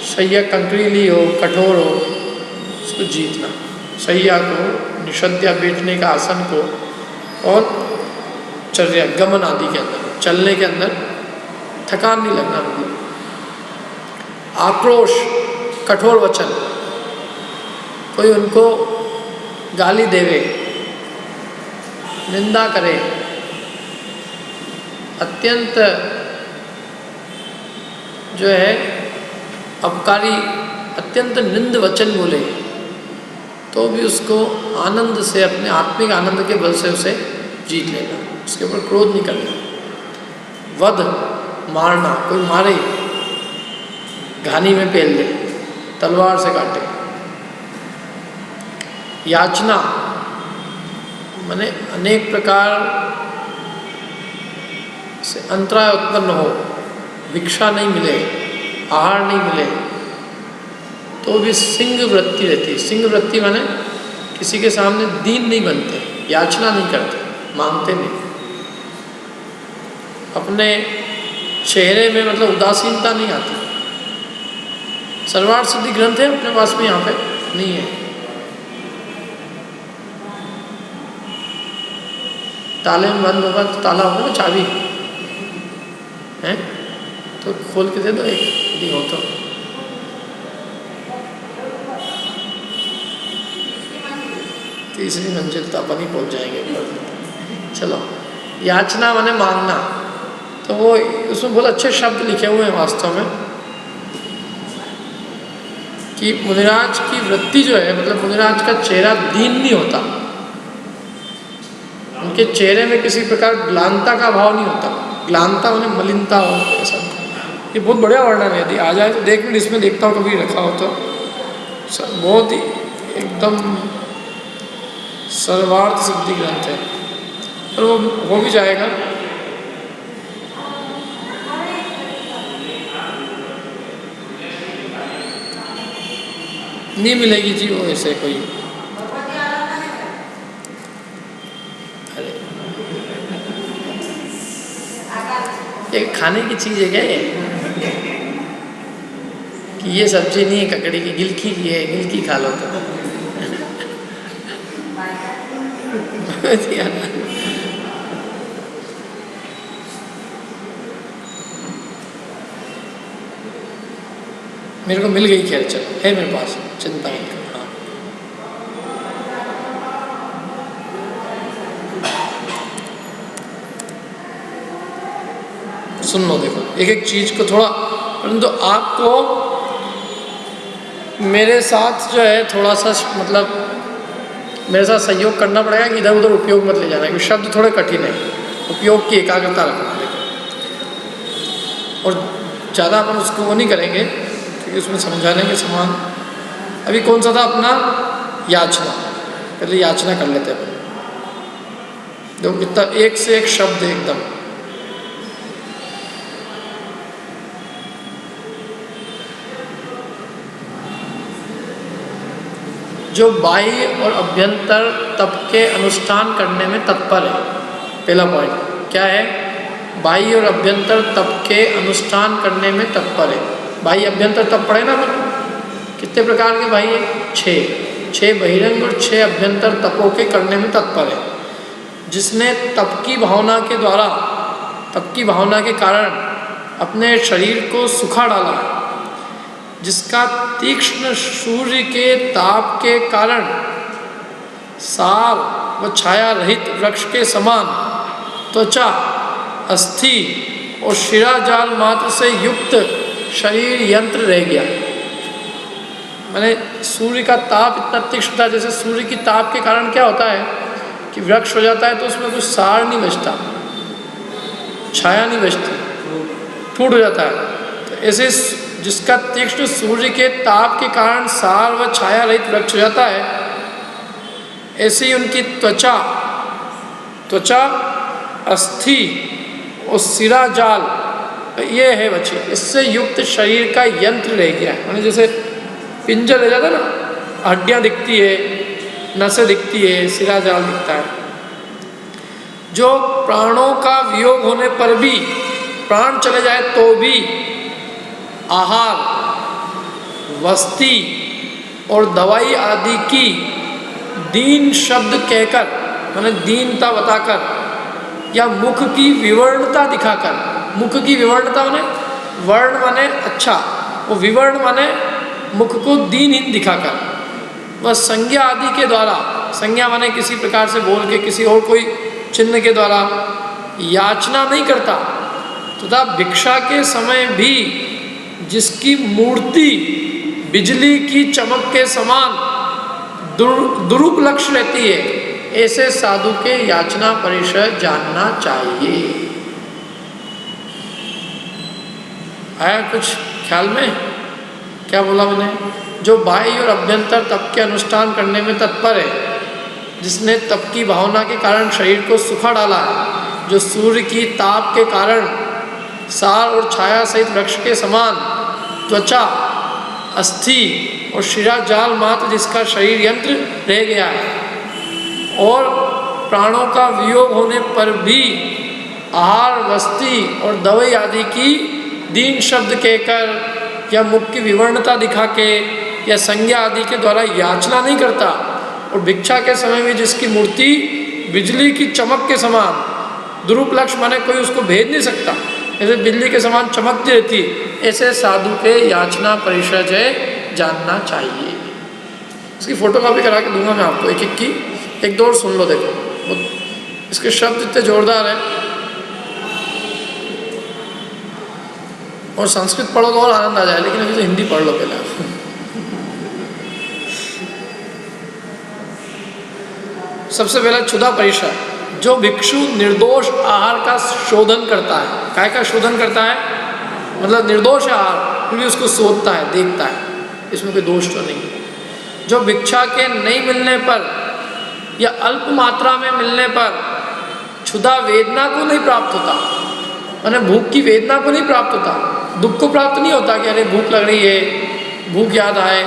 सैया कंकरीली हो, कठोर हो, उसको जीतना। सैया को, निषद्या बैठने का आसन को, और चर्या गमन आदि के अंदर, चलने के अंदर थकान नहीं लगना। आक्रोश, कठोर वचन, कोई उनको गाली देवे, निंदा करे, अत्यंत जो है अपकारी, अत्यंत निंद वचन बोले तो भी उसको आनंद से, अपने आत्मिक आनंद के बल से उसे जीत लेना। उसके ऊपर क्रोध नहीं करना। वध, मारना, कोई मारे, घानी में पेल दे, तलवार से काटे। याचना माने अनेक प्रकार से अंतराय उत्पन्न हो, भिक्षा नहीं मिले, आहार नहीं मिले तो भी सिंह वृत्ति रहती है। सिंह वृत्ति माने किसी के सामने दीन नहीं बनते, याचना नहीं करते, मांगते नहीं। अपने चेहरे में मतलब उदासीनता नहीं आती। सर्वार्थ सिद्धि ग्रंथ है अपने पास में, यहाँ पे नहीं है। ताले में बंद होगा तो ताला होगा ना, चाबी है तो खोल के दे दो एक, यदि हो तो। तीसरी मंजिल तो अपन ही पहुँच जाएंगे ऊपर। चलो, याचना माने मांगना, तो वो उसमें बहुत अच्छे शब्द लिखे हुए हैं वास्तव में कि मुनिराज की वृत्ति जो है, मतलब मुनिराज का चेहरा दीन नहीं होता, उनके चेहरे में किसी प्रकार ग्लानता का भाव नहीं होता। ग्लानता उन्हें मलिनता हो, ऐसा। ये बहुत बढ़िया वर्णन है, यदि आ जाए तो देख मिनट इसमें देखता हूँ कभी रखा हो तो। बहुत ही एकदम सर्वार्थ सिद्धि ग्रंथ है, पर वो हो भी जाएगा। नहीं मिलेगी जी वो ऐसे कोई। अरे ये खाने की चीज़ है क्या ये? कि ये सब्जी नहीं है ककड़ी की, गिलकी की है, गिलकी खा लो तो। मेरे को मिल गई, खैर चल है मेरे पास, चिंता मत कर। हाँ, सुन लो, देखो एक एक चीज को थोड़ा, परंतु आपको मेरे साथ जो है थोड़ा सा मतलब मेरे साथ सहयोग करना पड़ेगा कि इधर उधर उपयोग मत ले जाना, क्योंकि शब्द थोड़े कठिन है, उपयोग की एकाग्रता रखना। देखो, और ज़्यादा अपन उसको वो नहीं करेंगे क्योंकि उसमें समझाने के समान। अभी कौन सा था अपना? याचना। पहले याचना कर लेते हैं अपन। देखो कितना एक से एक शब्द एकदम। जो बाह्य और अभ्यंतर तप के अनुष्ठान करने में तत्पर है, पहला पॉइंट क्या है? बाह्य और अभ्यंतर तप के अनुष्ठान करने में तत्पर है। बाह्य अभ्यंतर तप पढ़े ना अपन, कितने प्रकार के बाह्य? 6 बहिरंग और 6 अभ्यंतर तपों के करने में तत्पर है। जिसने तप की भावना के द्वारा, तप की भावना के कारण अपने शरीर को सुखा डाला है, जिसका तीक्ष्ण सूर्य के ताप के कारण सार व छाया रहित वृक्ष के समान त्वचा, अस्थि और शिराजाल मात्र से युक्त शरीर यंत्र रह गया। मैंने सूर्य का ताप इतना तीक्ष्ण था, जैसे सूर्य की ताप के कारण क्या होता है कि वृक्ष हो जाता है तो उसमें कुछ सार नहीं बचता, छाया नहीं बचती, टूट हो जाता है। तो ऐसे जिसका तीक्ष्ण सूर्य के ताप के कारण सार व छाया रहित वृक्ष हो जाता है, ऐसे ही उनकी त्वचा, अस्थि और सिरा जाल ये है बच्चे, इससे युक्त शरीर का यंत्र रह गया है। मैंने जैसे पिंजर रह जाता है ना, हड्डियाँ दिखती है, नसें दिखती है, सिरा जाल दिखता है। जो प्राणों का वियोग होने पर भी, प्राण चले जाए तो भी आहार, वस्ती और दवाई आदि की दीन शब्द कहकर, मैंने दीनता बताकर, या मुख की विवर्णता दिखाकर, मुख की विवर्णता माने वर्ण माने अच्छा, वो विवर्ण माने मुख को दीनहीन दिखाकर, वह संज्ञा आदि के द्वारा, संज्ञा माने किसी प्रकार से बोल के, किसी और कोई चिन्ह के द्वारा याचना नहीं करता, तथा भिक्षा के समय भी जिसकी मूर्ति बिजली की चमक के समान दुरुपलक्ष रहती है, ऐसे साधु के याचना परिषद जानना चाहिए। आया कुछ ख्याल में? क्या बोला मैंने? जो बाह्य और अभ्यंतर तप के अनुष्ठान करने में तत्पर है, जिसने तप की भावना के कारण शरीर को सुखा डाला है, जो सूर्य की ताप के कारण सार और छाया सहित वृक्ष के समान त्वचा, अस्थि और शिरा जाल मात्र जिसका शरीर यंत्र रह गया है, और प्राणों का वियोग होने पर भी आहार, वस्ती और दवाई आदि की दीन शब्द कहकर या मुख की विवर्णता दिखा के या संज्ञा आदि के द्वारा याचना नहीं करता, और भिक्षा के समय में जिसकी मूर्ति बिजली की चमक के समान, दुरुपलक्ष माने कोई उसको भेद नहीं सकता, जैसे बिजली के समान चमकती रहती, ऐसे साधु के याचना परिषद जानना चाहिए। इसकी फोटो कॉपी करा के दूंगा मैं आपको, एक एक की, एक दो और सुन लो। देखो इसके शब्द इतने जोरदार हैं, और संस्कृत पढ़ो तो और आनंद आ जाए, लेकिन अभी तो हिंदी पढ़ लो पहले। सबसे पहला क्षुधा परिषद। जो भिक्षु निर्दोष आहार का शोधन करता है, काय का शोधन करता है, मतलब निर्दोष आहार, फिर भी उसको शोधता है, देखता है, इसमें कोई दोष तो नहीं है। जो भिक्षा के नहीं मिलने पर या अल्प मात्रा में मिलने पर क्षुधा वेदना को नहीं प्राप्त होता, माने भूख की वेदना को नहीं प्राप्त होता, दुख को प्राप्त नहीं होता कि अरे भूख लग रही है, भूख याद आए,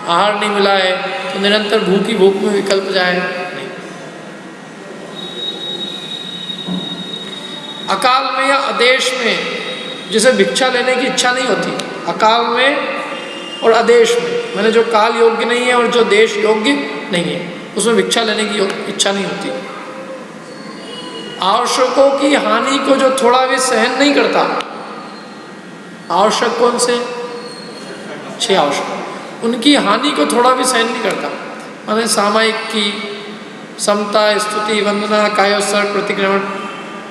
आहार नहीं मिला है तो निरंतर भूख ही भूख में विकल्प जाए, नहीं। अकाल में या आदेश में जिसे भिक्षा लेने की इच्छा नहीं होती, अकाल में और आदेश में, मैंने जो काल योग्य नहीं है और जो देश योग्य नहीं है, उसमें भिक्षा लेने की इच्छा नहीं होती। आवश्यकों की हानि को जो थोड़ा भी सहन नहीं करता, आवश्यक कौन से? 6 आवश्यक, उनकी हानि को थोड़ा भी सहन नहीं करता, माने सामायिक की, समता, स्तुति, वंदना, कायोत्सर्ग, प्रतिक्रमण,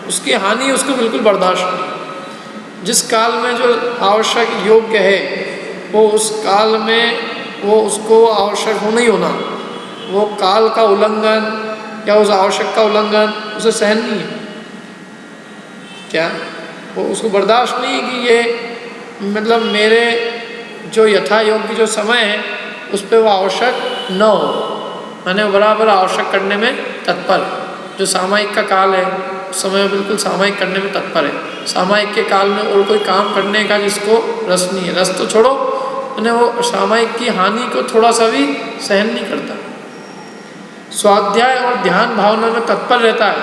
उसकी हानि उसको बिल्कुल बर्दाश्त नहीं। जिस काल में जो आवश्यक योग्य है, वो उस काल में वो उसको आवश्यक हो नहीं होना, वो काल का उल्लंघन या उस आवश्यक का उल्लंघन उसे सहन नहीं है। क्या वो उसको बर्दाश्त नहीं है कि ये मतलब मेरे जो यथा योग्य जो समय है उस पर वो आवश्यक न हो, मैंने बराबर आवश्यक करने में तत्पर है। जो सामायिक का काल है उस समय बिल्कुल सामायिक करने में तत्पर है। सामायिक के काल में और कोई काम करने का जिसको रस नहीं है, रस तो छोड़ो, मैंने वो सामायिक की हानि को थोड़ा सा भी सहन नहीं करता। स्वाध्याय और ध्यान भावना में तत्पर रहता है,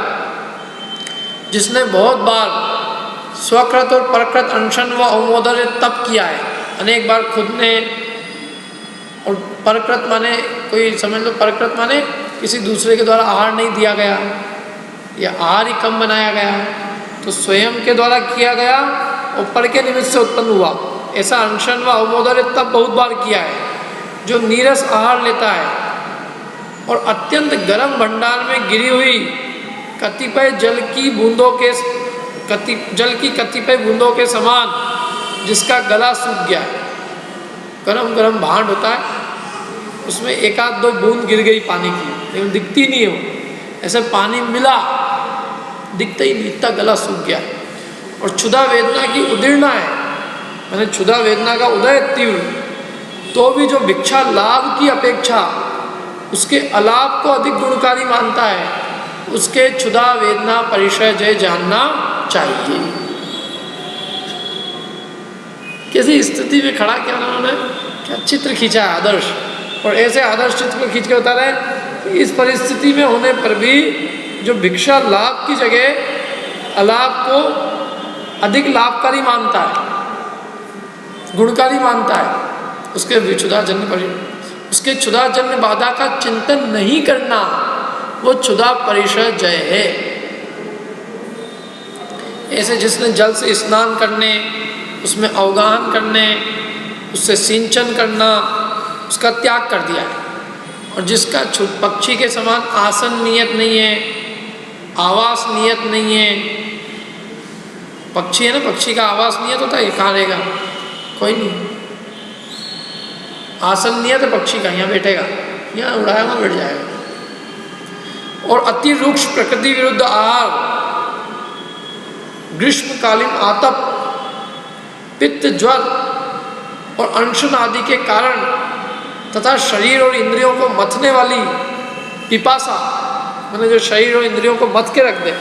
जिसने बहुत बार स्वकृत और परकृत अनशन व अवमोदन तप किया है, अनेक बार खुद ने, और परकृत माने कोई समझ लो, परकृत माने किसी दूसरे के द्वारा आहार नहीं दिया गया या आहार ही कम बनाया गया, तो स्वयं के द्वारा किया गया और पर के निमित्त से उत्पन्न हुआ, ऐसा अनशन व अवमोदन तप बहुत बार किया है। जो नीरस आहार लेता है और अत्यंत गर्म भंडार में गिरी हुई कतिपय जल की कतिपय बूंदों के समान, जिसका गला सूख गया है। गरम गरम भांड होता है, उसमें एक आध दो बूंद गिर गई पानी की, लेकिन दिखती नहीं हो, ऐसे पानी मिला दिखता ही नहीं, इतना गला सूख गया। और क्षुधा वेदना की उदीर्णा है, मैंने क्षुधा वेदना का उदय तीव्र, तो भी जो भिक्षा लाभ की अपेक्षा उसके अलाप को अधिक गुणकारी मानता है, उसके क्षुधा वेदना परिचय जय जानना चाहिए। किसी स्थिति में खड़ा किया उन्होंने, क्या चित्र खींचा है आदर्श, और ऐसे आदर्श चित्र को खींच के बता रहे हैं कि इस परिस्थिति में होने पर भी जो भिक्षा लाभ की जगह अलाप को अधिक लाभकारी मानता है, गुणकारी मानता है, उसके उसके क्षुधाजन्य बाधा का चिंतन नहीं करना, वो क्षुधा परिचय जय है। ऐसे जिसने जल से स्नान करने, उसमें अवगाहन करने, उससे सिंचन करना, उसका त्याग कर दिया है, और जिसका पक्षी के समान आसन नियत नहीं है, आवास नियत नहीं है। पक्षी है ना, पक्षी का आवास नियत होता है, कहाँ रहेगा, कोई नहीं। आसन नियत है पक्षी का, यहाँ बैठेगा, यहाँ उड़ाया वहाँ बैठ जाएगा। और अति रुक्ष प्रकृति विरुद्ध आहार, ग्रीष्मकालीन आतप, पित्त, ज्वर और अनशन आदि के कारण तथा शरीर और इंद्रियों को मथने वाली पिपासा, मैंने जो शरीर और इंद्रियों को मथ के रख दे,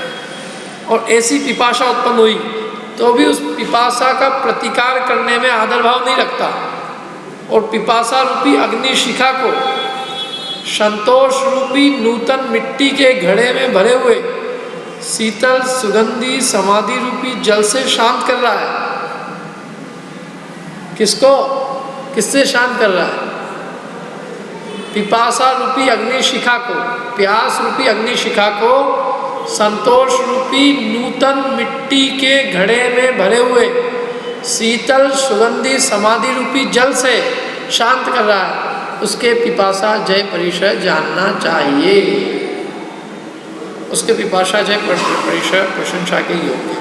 और ऐसी पिपासा उत्पन्न हुई तो भी उस पिपासा का प्रतिकार करने में आदर भाव नहीं रखता, और पिपासा रूपी अग्नि शिखा को संतोष रूपी नूतन मिट्टी के घड़े में भरे हुए शीतल सुगंधी समाधि रूपी जल से शांत कर रहा है। किसको, किससे शांत कर रहा है? पिपासा रूपी अग्नि शिखा को, प्यास रूपी अग्नि शिखा को संतोष रूपी नूतन मिट्टी के घड़े में भरे हुए शीतल सुगंधी समाधि रूपी जल से शांत कर रहा है। उसके पिपासा जय परिचय जानना चाहिए, उसके पिपासा जय परिचय प्रशंसा के योग्य।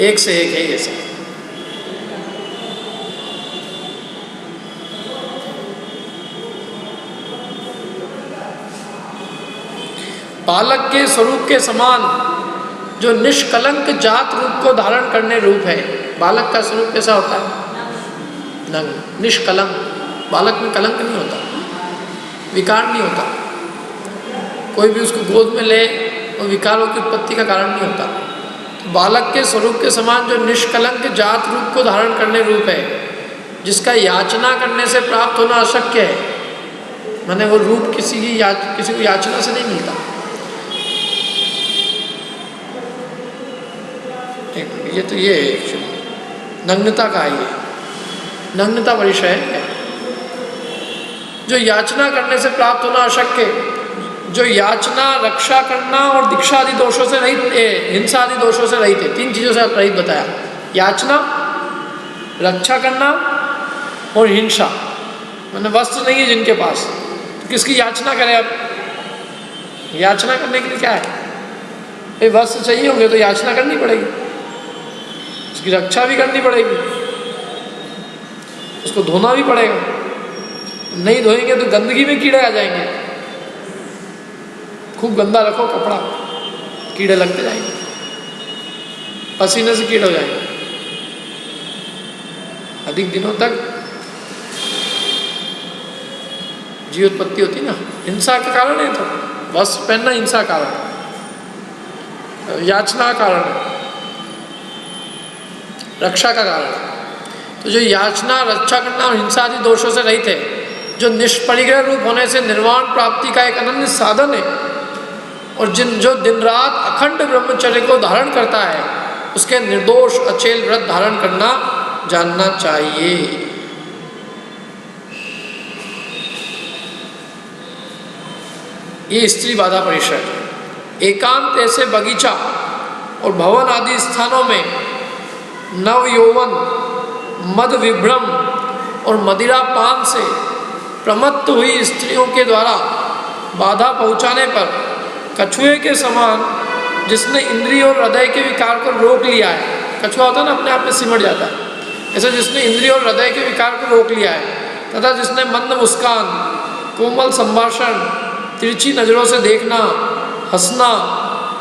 एक से एक है ये सब। बालक के स्वरूप के समान जो निष्कलंक जात रूप को धारण करने रूप है। बालक का स्वरूप कैसा होता है? नंग, निष्कलंक। बालक में कलंक नहीं होता, विकार नहीं होता, कोई भी उसको गोद में ले और विकारों की उत्पत्ति का कारण नहीं होता। तो बालक के स्वरूप के समान जो निष्कलंक जात रूप को धारण करने रूप है, जिसका याचना करने से प्राप्त होना अशक्य है, माने वो रूप किसी को याचना से नहीं मिलता। ये तो ये नग्नता का है, ये नग्नता परिचय है। जो याचना करने से प्राप्त होना अशक्य, जो याचना, रक्षा करना और दीक्षा आदि दोषों से रहित, हिंसा आदि दोषों से रहित है। तीन चीज़ों से रहित बताया, याचना, रक्षा करना और हिंसा। मैंने वस्त्र नहीं है जिनके पास, तो किसकी याचना करें? अब याचना करने के लिए क्या है? भाई वस्त्र चाहिए होंगे तो याचना करनी पड़ेगी, उसकी रक्षा भी करनी पड़ेगी, उसको धोना भी पड़ेगा। नहीं धोएंगे तो गंदगी में कीड़े आ जाएंगे। खूब गंदा रखो कपड़ा, कीड़े लगते जाएंगे, पसीने से कीड़े हो जाएंगे। अधिक दिनों तक जीवोत्पत्ति होती ना, हिंसा का कारण है। तो वस्त्र पहनना हिंसा कारण, याचना का कारण है, रक्षा का कारण है। तो जो याचना, रक्षा करना और हिंसा आदि दोषों से रहित है, जो निष्परिग्रह रूप होने से निर्वाण प्राप्ति का एक अनन्य साधन है, और जो दिन रात अखंड ब्रह्मचर्य को धारण करता है उसके निर्दोष अचेल व्रत धारण करना जानना चाहिए। ये स्त्री बाधा परिषद। एकांत ऐसे बगीचा और भवन आदि स्थानों में नव यौवन मद विभ्रम और मदिरा पान से प्रमत्त हुई स्त्रियों के द्वारा बाधा पहुंचाने पर कछुए के समान जिसने इंद्रिय और हृदय के विकार को रोक लिया है, कछुआ होता है ना अपने आप में सिमट जाता है, ऐसे जिसने इंद्रिय और हृदय के विकार को रोक लिया है तथा जिसने मंद मुस्कान, कोमल संभाषण, तिरछी नज़रों से देखना, हंसना,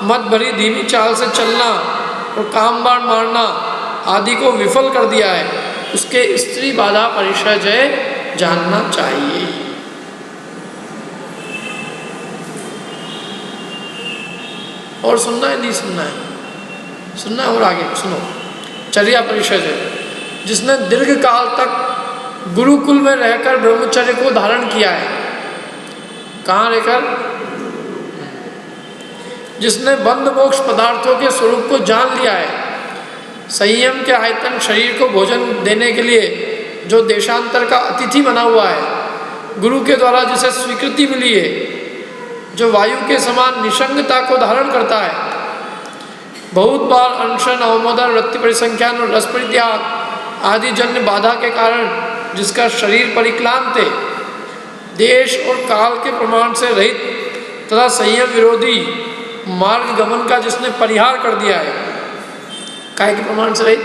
मत भरी धीमी चाल से चलना और काम बाण मारना आदि को विफल कर दिया है, उसके स्त्री बाधा परिषय जानना चाहिए। और सुनना है नहीं सुनना है, सुनना है और आगे सुनो। चर्या परिषद है, जिसने दीर्घ काल तक गुरुकुल में रहकर ब्रह्मचर्य को धारण किया है। कहाँ रहकर? जिसने बंध मोक्ष पदार्थों के स्वरूप को जान लिया है। संयम के आयतन शरीर को भोजन देने के लिए जो देशांतर का अतिथि बना हुआ है, गुरु के द्वारा जिसे स्वीकृति मिली है, जो वायु के समान निसंगता को धारण करता है, बहुत बार अनशन, अवमोदन, वृत्ति परिसंख्यान और रस परित्याग आदि जन्य बाधा के कारण जिसका शरीर परिक्लांत है, देश और काल के प्रमाण से रहित तथा संयम विरोधी मार्ग गमन का जिसने परिहार कर दिया है। काय के प्रमाण से रहित?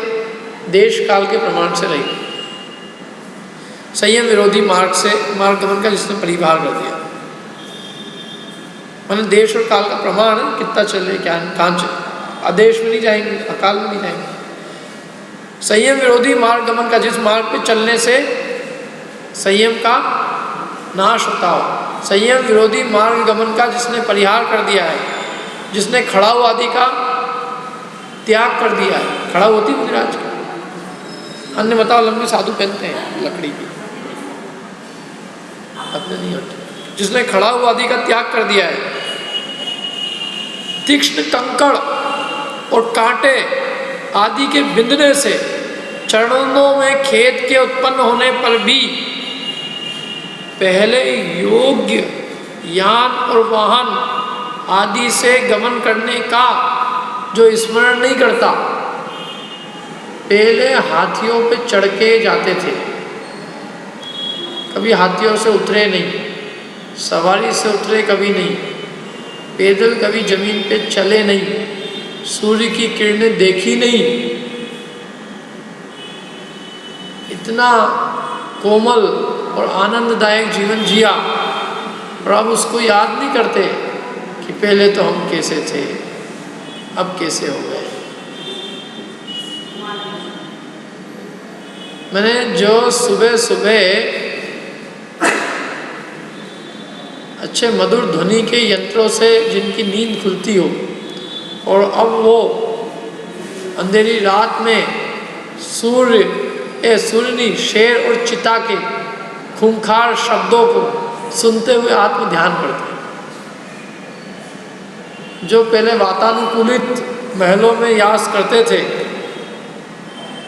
देश काल के प्रमाण से रहित, संयम विरोधी मार्ग गमन का जिसने परिहार कर दिया। मैंने देश और काल का प्रमाण है, कितना चले क्या कहाँ चले, आदेश में नहीं जाएंगे, अकाल में नहीं जाएंगे। संयम विरोधी मार्ग गमन का जिस मार्ग पे चलने से संयम का नाश होता हो, संयम विरोधी मार्ग गमन का जिसने परिहार कर दिया है, जिसने खड़ाऊ आदि का त्याग कर दिया है। खड़ाऊ होती है मुनिराज की, अन्य मतावलंबी साधु पहनते हैं लकड़ी की, अपने नहीं होते। जिसने खड़ाऊ आदि का त्याग कर दिया है, तीक्ष्ण कंकड़ और कांटे आदि के बिंदने से चरणों में खेत के उत्पन्न होने पर भी पहले योग्य यान और वाहन आदि से गमन करने का जो स्मरण नहीं करता। पहले हाथियों पे चढ़ के जाते थे, कभी हाथियों से उतरे नहीं, सवारी से उतरे कभी नहीं, पैदल कभी जमीन पे चले नहीं, सूर्य की किरणें देखी नहीं। इतना कोमल और आनंददायक जीवन जिया और अब उसको याद नहीं करते कि पहले तो हम कैसे थे, अब कैसे हो गए। मैंने जो सुबह सुबह अच्छे मधुर ध्वनि के यंत्रों से जिनकी नींद खुलती हो और अब वो अंधेरी रात में सूर्य नहीं, शेर और चिता के खूंखार शब्दों को सुनते हुए आत्म ध्यान करते हैं। जो पहले वातानुकूलित महलों में यास करते थे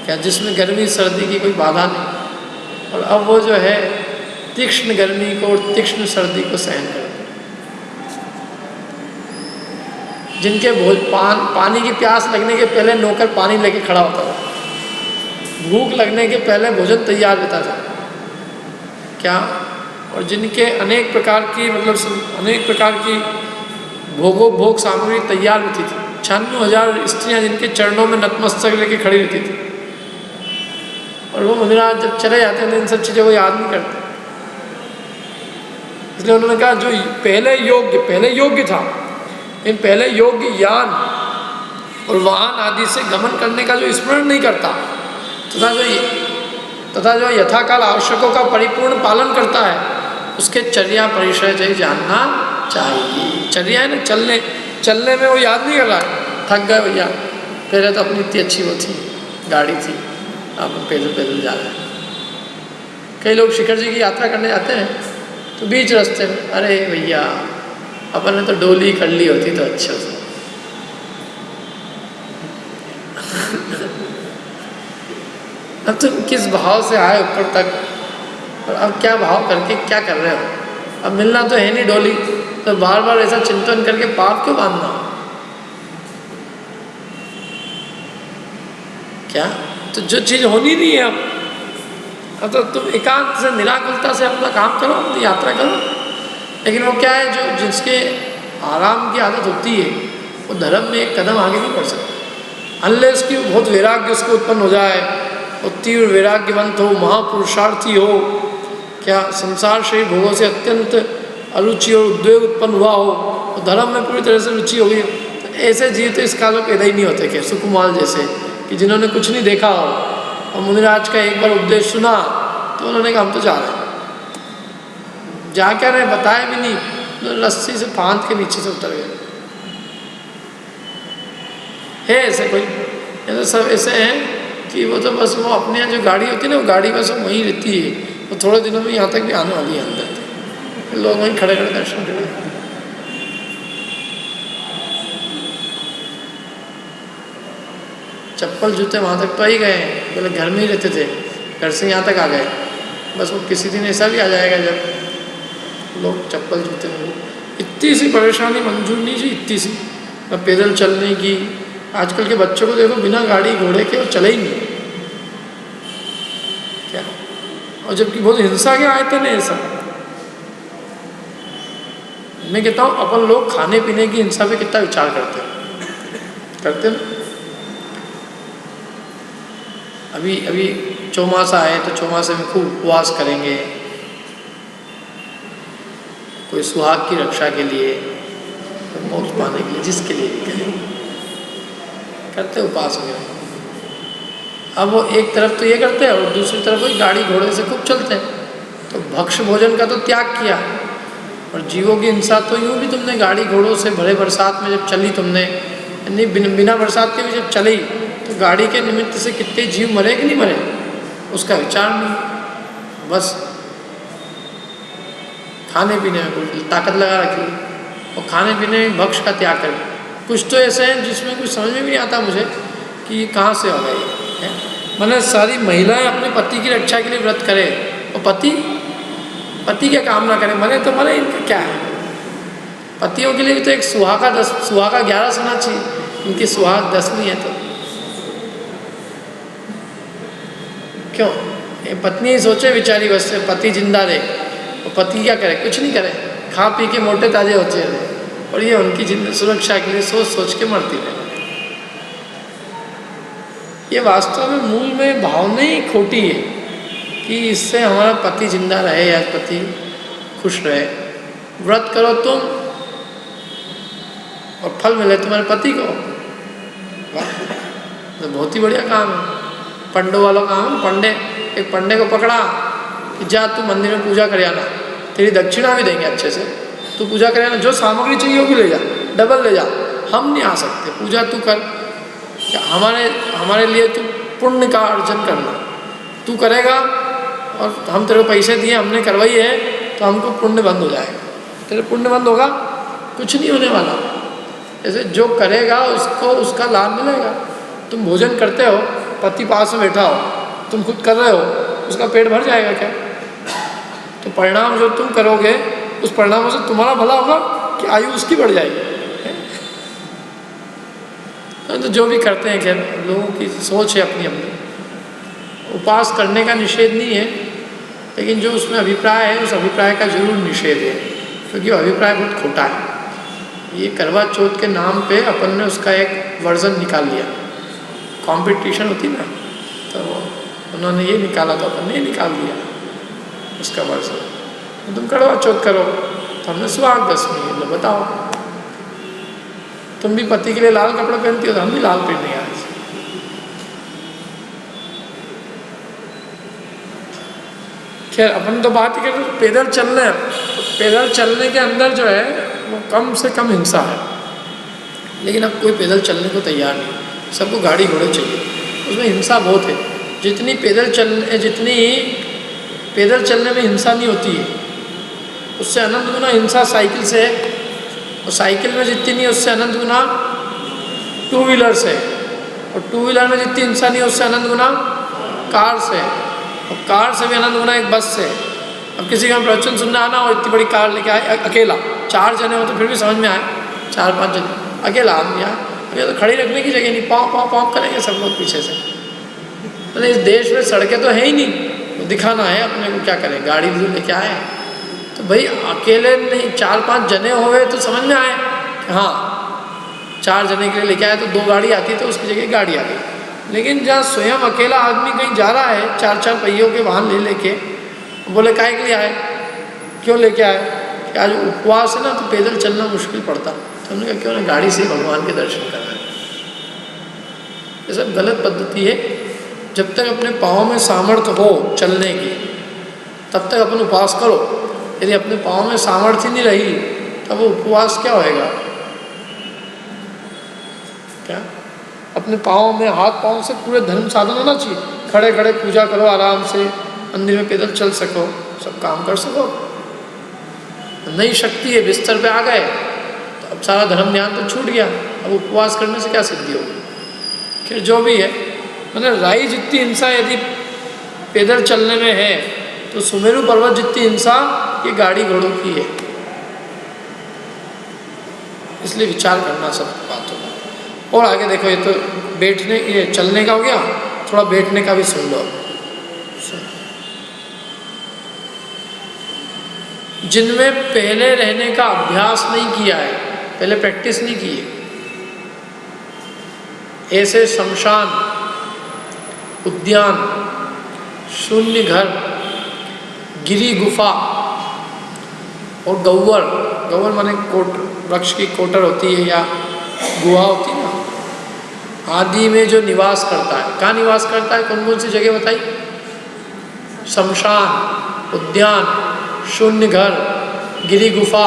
क्या, जिसमें गर्मी सर्दी की कोई बाधा नहीं, और अब वो जो है तीक्ष्ण गर्मी को और तीक्ष्ण सर्दी को सहन करते हैं। जिनके पानी की प्यास लगने के पहले नौकर पानी लेके खड़ा होता था, भूख लगने के पहले भोजन तैयार रहता था क्या, और जिनके अनेक प्रकार की अनेक प्रकार की भोग सामग्री तैयार रहती थी। 96,000 स्त्रियाँ जिनके चरणों में नतमस्तक लेके खड़ी रहती थी, और वो मुनिराज जब चले जाते थे इन सब चीज़ों को याद नहीं करते। इसलिए उन्होंने कहा जो पहले योग्य था, इन पहले योग्य यान और वाहन आदि से गमन करने का जो स्मरण नहीं करता तथा जो यथाकाल आवश्यकों का परिपूर्ण पालन करता है, उसके चर्या परिषय जानना चाहिए। चर्या है ना, चलने में वो याद नहीं कर रहा है, थक गए भैया, पहले तो अपनी इतनी अच्छी वो थी, गाड़ी थी, अब हम पैदल जा रहे हैं। कई लोग शिखर जी की यात्रा करने जाते हैं तो बीच रास्ते में, अरे भैया अपन ने तो डोली कर ली होती तो अच्छा से। अब तुम किस भाव से आए ऊपर तक, और अब क्या भाव करके क्या कर रहे हो? अब मिलना तो है नहीं डोली, तो बार बार ऐसा चिंतन करके पाप क्यों बांधना? क्या तो जो चीज़ होनी नहीं है अब तो तुम एकांत से निराकुलता से अपना काम करो, अपनी यात्रा करो। लेकिन वो क्या है, जो जिसके आराम की आदत होती है वो धर्म में एक कदम आगे नहीं बढ़ सकता अनलेस कि बहुत वैराग्य उसको उत्पन्न हो जाए, और तीव्र वैराग्यवंत हो, महापुरुषार्थी हो, क्या संसार से भोगों से अत्यंत अरुचि और उद्वेग उत्पन्न हुआ हो, और धर्म में पूरी तरह से रुचि हो गई। तो ऐसे जीव तो इस काल में पैदा ही नहीं होते, क्या सुकुमार जैसे कि जिन्होंने कुछ नहीं देखा हो और मुनिराज का एक बार उपदेश सुना तो उन्होंने कहा हम तो जा रहे हैं। जा क्या रहे बताया भी नहीं, तो रस्सी से फांद के नीचे से उतर गए। है ऐसे कोई? ऐसे सब ऐसे हैं कि वो तो बस वो अपने यहाँ जो गाड़ी होती है ना, वो गाड़ी बस वहीं रहती है, वो थोड़े दिनों में यहाँ तक भी आने वाली है अंदर, लोग वहीं खड़े खड़े दर्शन करें। चप्पल जूते वहाँ तक तो ही गए, पहले घर में ही रहते थे, घर से यहाँ तक आ गए। बस वो किसी दिन ऐसा भी आ जाएगा जब लोग चप्पल जूते में, इतनी सी परेशानी मंजूर नहीं जी, इतनी सी पैदल चलने की। आजकल के बच्चों को देखो बिना गाड़ी घोड़े के वो चले ही नहीं क्या, और जबकि बहुत हिंसा के आयतन है ऐसा। मैं कहता हूँ अपन लोग खाने पीने की हिंसा पे कितना विचार करते हैं। अभी चौमासा है तो चौमासे में खूब उपवास करेंगे, कोई सुहाग की रक्षा के लिए, तो मोक्ष पाने के लिए, जिसके लिए भी करेंगे, करते उपवास वगैरह। अब वो एक तरफ तो ये करते हैं और दूसरी तरफ वही गाड़ी घोड़े से खूब चलते हैं। तो भक्ष भोजन का तो त्याग किया, और जीवों की हिंसा तो यूँ भी तुमने गाड़ी घोड़ों से भरे बरसात में जब चली तुमने, नहीं बिना बरसात के भी जब चली, तो गाड़ी के निमित्त से कितने जीव मरे कि नहीं मरे, उसका विचार नहीं। बस खाने पीने में कोई ताकत लगा रखी, और खाने पीने में भक्ष का त्याग कर। कुछ तो ऐसे हैं जिसमें कुछ समझ में भी नहीं आता मुझे कि ये कहाँ से हो गए। मैंने सारी महिलाएं अपने पति की रक्षा के लिए व्रत करें, और पति क्या काम ना करें, मरे तो मरे, इनका क्या है। पतियों के लिए भी तो एक सुहागा 10 सुहागा 11 सुना चाहिए, इनकी सुहाग 10 नहीं है तो क्यों? पत्नी ही सोचे बेचारी, बस पति जिंदा रहे, और पति क्या करे, कुछ नहीं करे, खा पी के मोटे ताजे होते रहे, और ये उनकी सुरक्षा के लिए सोच सोच के मरती रहे। ये वास्तव में मूल में भावना ही खोटी है कि इससे हमारा पति जिंदा रहे या पति खुश रहे। व्रत करो तुम और फल मिले तुम्हारे पति को, तो बहुत ही बढ़िया काम है। पंडों वाला काम है। एक पंडे को पकड़ा कि जा तू मंदिर में पूजा कर आना, तेरी दक्षिणा भी देंगे अच्छे से, तू पूजा कर आना, जो सामग्री चाहिए वो भी ले जा, डबल ले जा, हम नहीं आ सकते, पूजा तू कर, हमारे लिए तू पुण्य का अर्जन करना, तू करेगा और हम तेरे को पैसे दिए, हमने करवाई है, तो हमको पुण्य बंद हो जाएगा। तेरे पुण्य बंद होगा, कुछ नहीं होने वाला। जैसे जो करेगा उसको उसका लाभ मिलेगा। तुम भोजन करते हो, पति पास में बैठा हो, तुम खुद कर रहे हो, उसका पेट भर जाएगा क्या? तो परिणाम जो तुम करोगे उस परिणामों से तुम्हारा भला होगा कि आयु उसकी बढ़ जाएगी। तो जो भी करते हैं, खैर लोगों की सोच है अपनी अपनी। उपवास करने का निषेध नहीं है, लेकिन जो उसमें अभिप्राय है उस अभिप्राय का जरूर निषेध है, क्योंकि वो अभिप्राय बहुत खोटा है। ये करवा चौथ के नाम पे अपन ने उसका एक वर्जन निकाल लिया। कंपटीशन होती ना, तो उन्होंने ये निकाला तो अपन ने ये निकाल दिया उसका वर्जन। तुम करवा चौथ करो तो हमने सुहाग 10वीं, लो बताओ। तुम भी पति के लिए लाल कपड़े पहनती हो तो हम भी लाल पहनेंगे आज। खैर अपन तो बात ही करते पैदल चलने, पैदल चलने के अंदर जो है वो कम से कम हिंसा है, लेकिन अब कोई पैदल चलने को तैयार नहीं, सबको गाड़ी घोड़े चाहिए, उसमें हिंसा बहुत है। जितनी पैदल चलने में हिंसा नहीं होती है, उससे अनंत गुना हिंसा साइकिल से है। और साइकिल में जितनी नहीं उससे अनंत गुना टू व्हीलर से, और टू व्हीलर में जितनी हिंसा नहीं उससे अनंत गुना कार से, और कार से भी अनंत गुना एक बस से। अब किसी का प्रवचन सुनने आना और इतनी बड़ी कार लेके आए अकेला, 4 जने हो तो फिर भी समझ में आए, 4-5 जने, अकेला आदमी आए, अभी तो खड़ी रखने की जगह नहीं, पाँव पाँव पाँव करेंगे सब लोग पीछे से। मतलब इस देश में सड़कें तो है ही नहीं, तो दिखाना है अपने को, क्या करें, गाड़ी भी लेके आए। तो भाई अकेले नहीं, 4-5 जने हो गए तो समझ में आए कि हाँ 4 जने के लिए लेके आए तो 2 गाड़ी आती तो उसकी जगह गाड़ी आ गई। लेकिन जहाँ स्वयं अकेला आदमी कहीं जा रहा है 4-4 पहियों के वाहन ले लेके, बोले काहे के लिए आए, क्यों लेके आए, कि आज उपवास है ना तो पैदल चलना मुश्किल पड़ता, तो हमने कहा क्यों ना गाड़ी से भगवान के दर्शन कर रहे हैं। ये सब गलत पद्धति है। जब तक अपने पाँव में सामर्थ्य हो चलने की तब तक अपन उपवास करो, यदि अपने पाँव में सामर्थ्य नहीं रही तब वो उपवास क्या होएगा। क्या अपने पाँव में, हाथ पाँव से पूरे धर्म साधन होना चाहिए, खड़े खड़े पूजा करो आराम से, मंदिर में पैदल चल सको, सब काम कर सको। नई शक्ति है, बिस्तर पे आ गए तो अब सारा धर्म ध्यान तो छूट गया, अब उपवास करने से क्या सिद्धि होगी। फिर जो भी है, मतलब राई जितनी हिंसा यदि पैदल चलने में है तो सुमेरु पर्वत जितनी हिंसा ये गाड़ी घोड़ों की है। इसलिए विचार करना सब बातों का। और आगे देखो, ये तो बैठने, ये चलने का हो गया, थोड़ा बैठने का भी सुन लो। जिनमें पहले रहने का अभ्यास नहीं किया है, पहले प्रैक्टिस नहीं की है, ऐसे शमशान, उद्यान, शून्य घर, गिरी गुफा और गौवर, गौवर माने कोट, वृक्ष की कोटर होती है या गुहा होती है ना, आदि में जो निवास करता है। कहाँ निवास करता है, कौन कौन सी जगह बताई, शमशान, उद्यान, शून्य घर, गिरी गुफा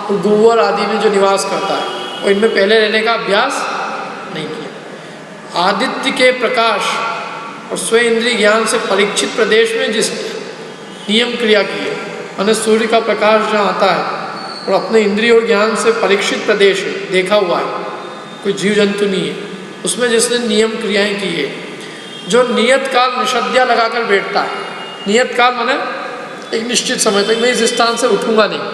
और गुवर आदि में जो निवास करता है, और इनमें पहले रहने का अभ्यास नहीं किया। आदित्य के प्रकाश और स्वयं इंद्रिय ज्ञान से परीक्षित प्रदेश में जिस नियम क्रिया की है, माने सूर्य का प्रकाश जहाँ आता है और अपने इंद्रिय और ज्ञान से परीक्षित प्रदेश है, देखा हुआ है, कोई जीव जंतु नहीं है, उसमें जिसने नियम क्रियाएं की है, जो नियत काल निषद्या लगाकर बैठता है। नियत काल माने एक निश्चित समय तक मैं इस स्थान से उठूंगा नहीं।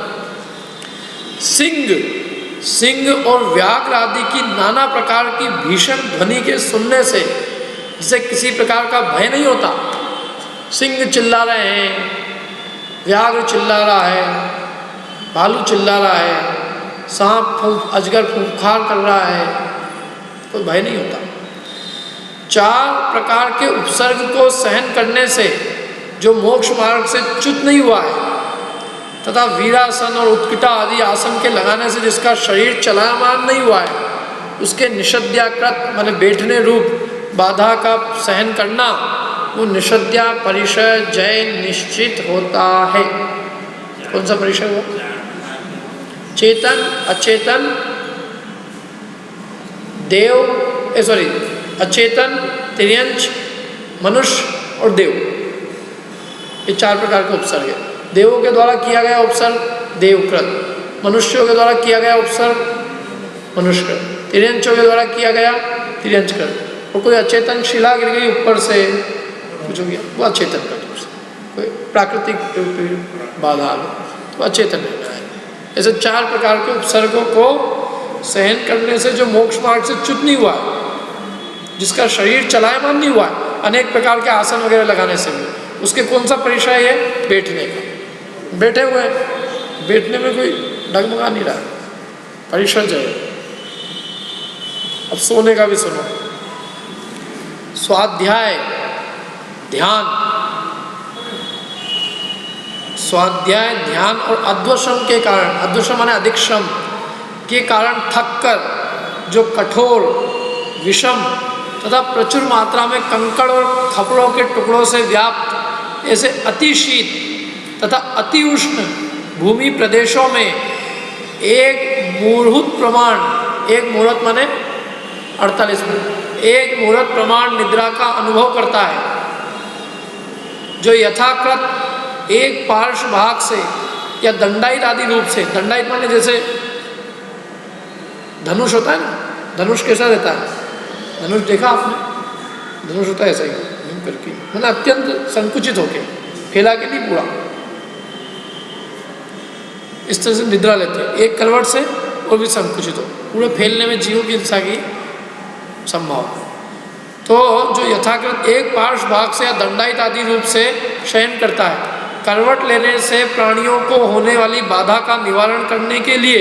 सिंह और व्याघ्र आदि की नाना प्रकार की भीषण ध्वनि के सुनने से जिसे किसी प्रकार का भय नहीं होता। सिंह चिल्ला रहे हैं, व्याघ्र चिल्ला रहा है, भालू चिल्ला रहा है, सांप अजगर फूंफार कर रहा है, कोई भय नहीं होता। 4 प्रकार के उपसर्ग को सहन करने से जो मोक्ष मार्ग से च्युत नहीं हुआ है, तथा वीरासन और उत्कटा आदि आसन के लगाने से जिसका शरीर चलायमान नहीं हुआ है, उसके निषद्याकृत माने बैठने रूप बाधा का सहन करना, वो निषद्या परिचय जय निश्चित होता है। कौन सा परिचय हुआ, चेतन अचेतन देव, अचेतन, तिर्यंच, मनुष्य और देव, ये 4 प्रकार के उपसर्ग है। देवों के द्वारा किया गया उपसर्ग देवकृत, मनुष्यों के द्वारा किया गया उपसर्ग मनुष्यकृत, तिर्यंचों के द्वारा किया गया तिर्यंचकृत। और कोई अचेतन शिला गिर गई ऊपर से कुछ हो गया, वो अचेतन का दोष, कोई प्राकृतिक बाधा आ गई तो अचेतन रहना है। ऐसे 4 प्रकार के उपसर्गों को सहन करने से जो मोक्ष मार्ग से च्युत नहीं हुआ है, जिसका शरीर चलायमान नहीं हुआ है, अनेक प्रकार के आसन वगैरह लगाने से भी, उसके कौन सा परिचय है, बैठने का। बैठे हुए हैं, बैठने में कोई डगमगा नहीं रहा, परिचय है। अब सोने का भी सुनो। स्वाध्याय, ध्यान, स्वाध्याय, ध्यान और अध्वश्रम के कारण, अध्वश्रम माने अधिक श्रम के कारण थककर जो कठोर, विषम तथा प्रचुर मात्रा में कंकड़ और खपड़ों के टुकड़ों से व्याप्त ऐसे अति शीत तथा अति उष्ण भूमि प्रदेशों में एक मूर्हुत प्रमाण, एक मुहूर्त माने 48 मिनट, एक मुहूर्त प्रमाण निद्रा का अनुभव करता है, जो यथाकृत एक पार्श्व भाग से या दंडायित आदि रूप से, दंडायित माने जैसे धनुष होता है ना, धनुष कैसा रहता है? धनुष देखा आपने? धनुष होता है ऐसा ही यूं करके, मतलब अत्यंत संकुचित होके, फैला के नहीं पूरा। इस तरह से निद्रा लेते हैं, एक करवट से और भी संकुचित हो, पूरे फैलने में जीवों की दिशा की संभावना। तो जो यथाकृत एक पार्श्व भाग से या दंडायित आदि रूप से शयन करता है, करवट लेने से प्राणियों को होने वाली बाधा का निवारण करने के लिए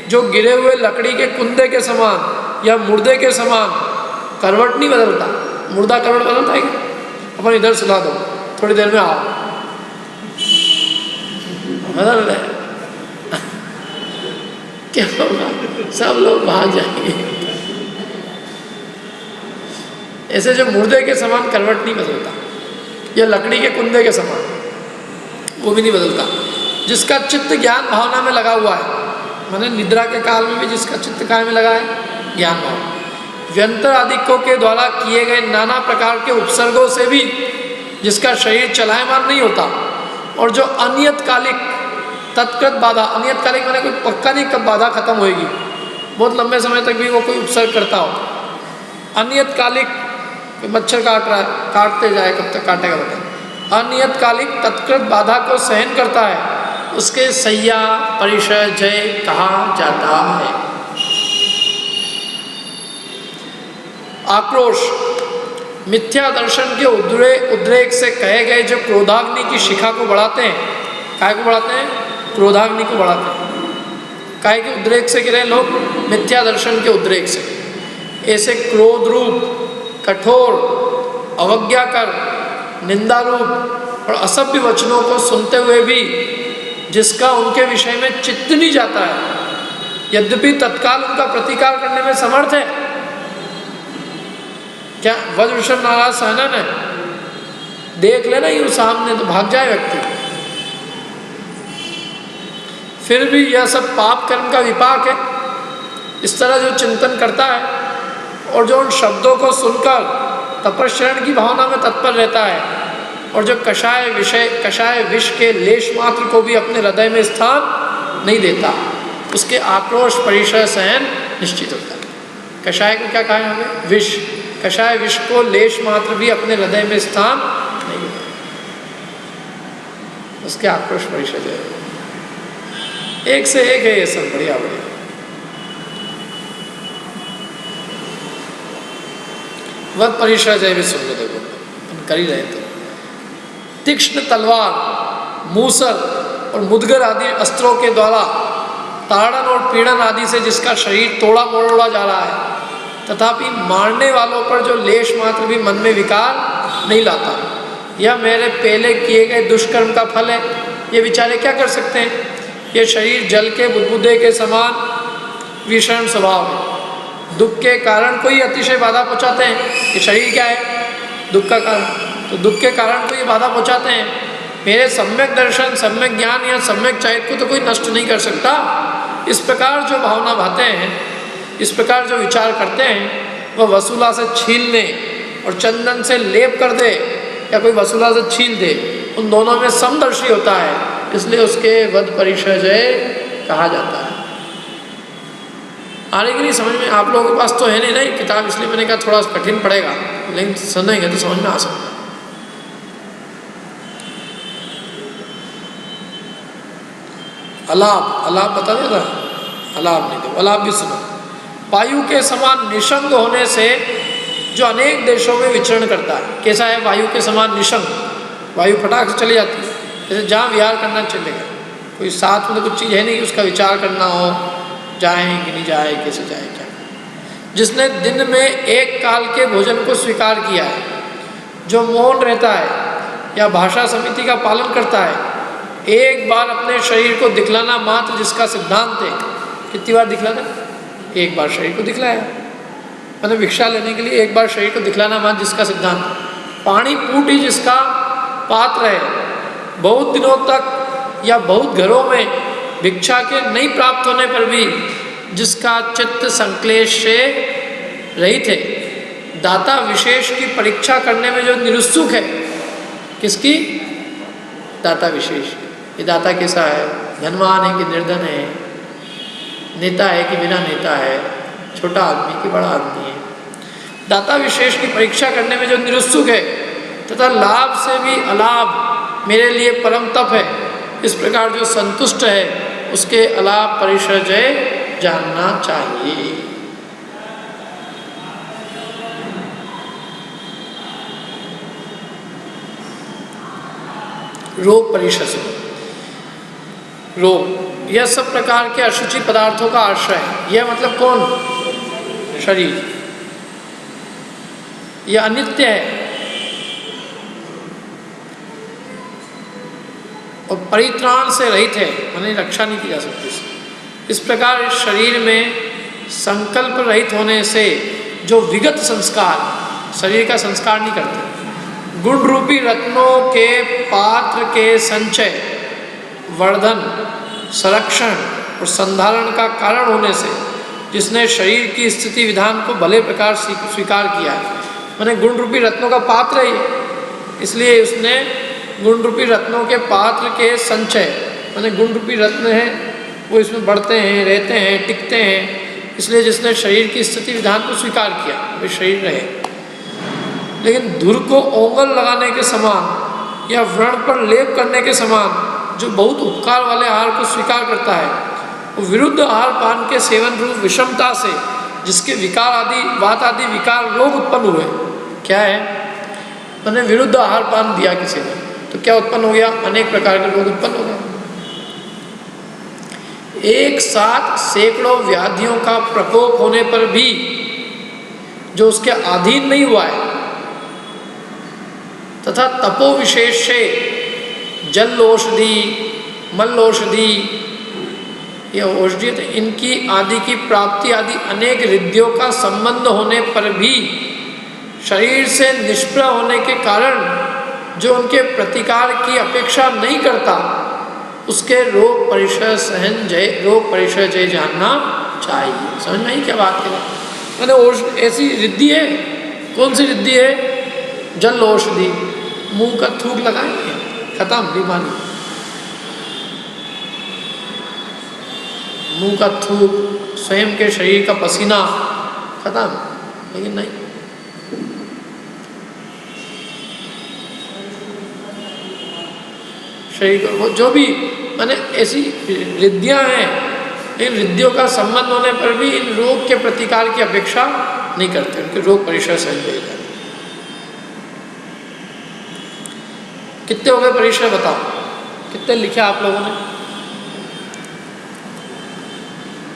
जो गिरे हुए लकड़ी के कुंदे के समान या मुर्दे के समान, करवट नहीं बदलता, मुर्दा करवट बदलता है क्या? अपन इधर सुला दो, थोड़ी देर में आओ, बदल रहे क्या होगा? सब लोग भाग जाएंगे। ऐसे जो मुर्दे के समान करवट नहीं बदलता, या लकड़ी के कुंदे के समान वो भी नहीं बदलता। जिसका चित्त ज्ञान भावना में लगा हुआ है, माने निद्रा के काल में भी जिसका चित्त काय में लगा है? ज्ञान भाव। व्यंतर आदिकों के द्वारा किए गए नाना प्रकार के उपसर्गों से भी जिसका शरीर चलायमान नहीं होता, और जो अनियतकालिक तत्कृत बाधा, अनियतकालिक मैंने कोई पक्का नहीं कब बाधा खत्म होएगी, बहुत लंबे समय तक भी वो कोई उपसर्ग करता हो, अनियतकालिक मच्छर काट रहा है, काटते जाए, कब तक काटेगा बताए, अनियतकालिक तत्कृत बाधा को सहन करता है, उसके सय्या परिशय जय कहा जाता है। आक्रोश मिथ्या दर्शन के उद्रेक से कहे गए जो क्रोधाग्नि की शिखा को बढ़ाते हैं, काय को बढ़ाते हैं? क्रोधाग्नि को बढ़ाते हैं। काय के उद्रेक से गिरे लोग? मिथ्या दर्शन के उद्रेक से। ऐसे क्रोध रूप, कठोर, अवज्ञाकर, निंदा रूप और असभ्य वचनों को सुनते हुए भी जिसका उनके विषय में चित्त नहीं जाता है, यद्यपि तत्काल उनका प्रतिकार करने में समर्थ है। क्या वज्रवृषण नाराज सहनन है? देख लेना यूं सामने तो भाग जाए व्यक्ति। फिर भी यह सब पाप कर्म का विपाक है। इस तरह जो चिंतन करता है और जो उन शब्दों को सुनकर तपस्या की भावना में तत्पर रहता है, और जो कषाय विष के लेश मात्र को भी अपने हृदय में स्थान नहीं देता, उसके आक्रोश परिशय सहन निश्चित होता है। कषाय को क्या कहा है हमें? विष। कषाय विष को लेश मात्र भी अपने हृदय में स्थान नहीं देता, उसके आक्रोश परिशय जो है एक से एक है। ये सब बढ़िया बढ़िया। वध परिशय जय भी सुन लो, देखो हम कर ही रहे थे। तीक्ष्ण तलवार, मूसर और मुदगर आदि अस्त्रों के द्वारा ताड़न और पीड़न आदि से जिसका शरीर तोड़ा मोड़ा जा रहा है, तथापि मारने वालों पर जो लेश मात्र भी मन में विकार नहीं लाता, यह मेरे पहले किए गए दुष्कर्म का फल है। ये बेचारे क्या कर सकते हैं? ये शरीर जल के बुदबुदे के समान विषम स्वभाव है, दुख के कारण को ही अतिशय बाधा पहुँचाते हैं। ये शरीर क्या है? दुख का कारण, तो दुख के कारण को ये बाधा पहुँचाते हैं। मेरे सम्यक दर्शन, सम्यक ज्ञान या सम्यक चैत को तो कोई नष्ट नहीं कर सकता। इस प्रकार जो भावना भाते हैं, इस प्रकार जो विचार करते हैं, वह वसूला से छील ले और चंदन से लेप कर दे, या कोई वसूला से छील दे, उन दोनों में समदर्शी होता है, इसलिए उसके वध परिशय जय कहा जाता है। आ रही कि नहीं समझ में? आप लोगों के पास तो है नहीं किताब, इसलिए मैंने कहा थोड़ा कठिन पड़ेगा, लेकिन सुनेंगे तो समझ में आ सकता है। अलाप, अलाप बता दिया था, अलाप नहीं दो, अलाप भी सुनो। वायु के समान निशंग होने से जो अनेक देशों में विचरण करता है। कैसा है वायु के समान निशंग? वायु फटाक से चली जाती है, जैसे जहाँ विहार करना चलेगा, कोई साथ में तो कुछ चीज़ है नहीं कि उसका विचार करना हो, जाए कि नहीं जाए, कैसे जाए, क्या। जिसने दिन में एक काल के भोजन को स्वीकार किया है, जो मौन रहता है या भाषा समिति का पालन करता है, एक बार अपने शरीर को दिखलाना मात्र जिसका सिद्धांत है। कितनी बार दिखलाना? एक बार शरीर को दिखलाया, मतलब भिक्षा लेने के लिए एक बार शरीर को दिखलाना मात्र जिसका सिद्धांत। पानी पूट ही जिसका पात्र है, बहुत दिनों तक या बहुत घरों में भिक्षा के नहीं प्राप्त होने पर भी जिसका चित्त संक्लेश से रहित है, दाता विशेष की परीक्षा करने में जो निरुत्सुक है। किसकी? दाता विशेष। ये दाता कैसा है? धनवान है कि निर्धन है? नेता है कि बिना नेता है, छोटा आदमी कि बड़ा आदमी है। दाता विशेष की परीक्षा करने में जो निरुत्सुक है तथा लाभ से भी अलाभ मेरे लिए परम तप है, इस प्रकार जो संतुष्ट है उसके अलाभ परिचय जानना चाहिए। रोग परिचय, रोग यह सब प्रकार के अशुचि पदार्थों का आश्रय है। यह मतलब कौन? शरीर। यह अनित्य है और परित्राण से रहित है, माने रक्षा नहीं की जा सकती। इस प्रकार इस शरीर में संकल्प रहित होने से जो विगत संस्कार शरीर का संस्कार नहीं करते, गुण रूपी रत्नों के पात्र के संचय, वर्धन, संरक्षण और संधारण का कारण होने से जिसने शरीर की स्थिति विधान को भले प्रकार स्वीकार किया है, माने गुण रूपी रत्नों का पात्र है, इसलिए उसने गुण रूपी रत्नों के पात्र के संचय, माने गुण रूपी रत्न है वो इसमें बढ़ते हैं, रहते हैं, टिकते हैं, इसलिए जिसने शरीर की स्थिति विधान को स्वीकार किया वे शरीर रहे। लेकिन धुर को ओंगल लगाने के समान या व्रण पर लेप करने के समान जो बहुत उपकार वाले आहार को स्वीकार करता है, वो विरुद्ध आहार पान के सेवन रूप विषमता से जिसके विकार आदि वात आदि विकार रोग उत्पन्न हुए। क्या है? मैंने विरुद्ध आहार पान दिया किसी ने तो क्या उत्पन्न हो गया? अनेक प्रकार के रोग उत्पन्न हो गए। एक साथ सैकड़ों व्याधियों का प्रकोप होने पर भी जो उसके अधीन नहीं हुआ है तथा तपो विशेष से जल औषधि, मल औषधि, यह औषधि इनकी आदि की प्राप्ति आदि अनेक रिद्धियों का संबंध होने पर भी शरीर से निष्प्रह होने के कारण जो उनके प्रतिकार की अपेक्षा नहीं करता, उसके रोग परिचय जय जानना चाहिए। समझ में आई क्या बात करें? मैंने ऐसी रिद्धि है, कौन सी रिद्धि है? जल औषधि, मुंह का थूक लगाएंगे, खत्म बीमारी। मुंह का थूक, स्वयं के शरीर का पसीना, खत्म। लेकिन नहीं, शरीर को जो भी माने ऐसी रिद्धियां हैं, इन रिद्धियों का संबंध होने पर भी इन रोग के प्रतिकार की अपेक्षा नहीं करते, उनके रोग परिचय सहन। कितने हो गए परिचय बताओ? कितने लिखे आप लोगों ने?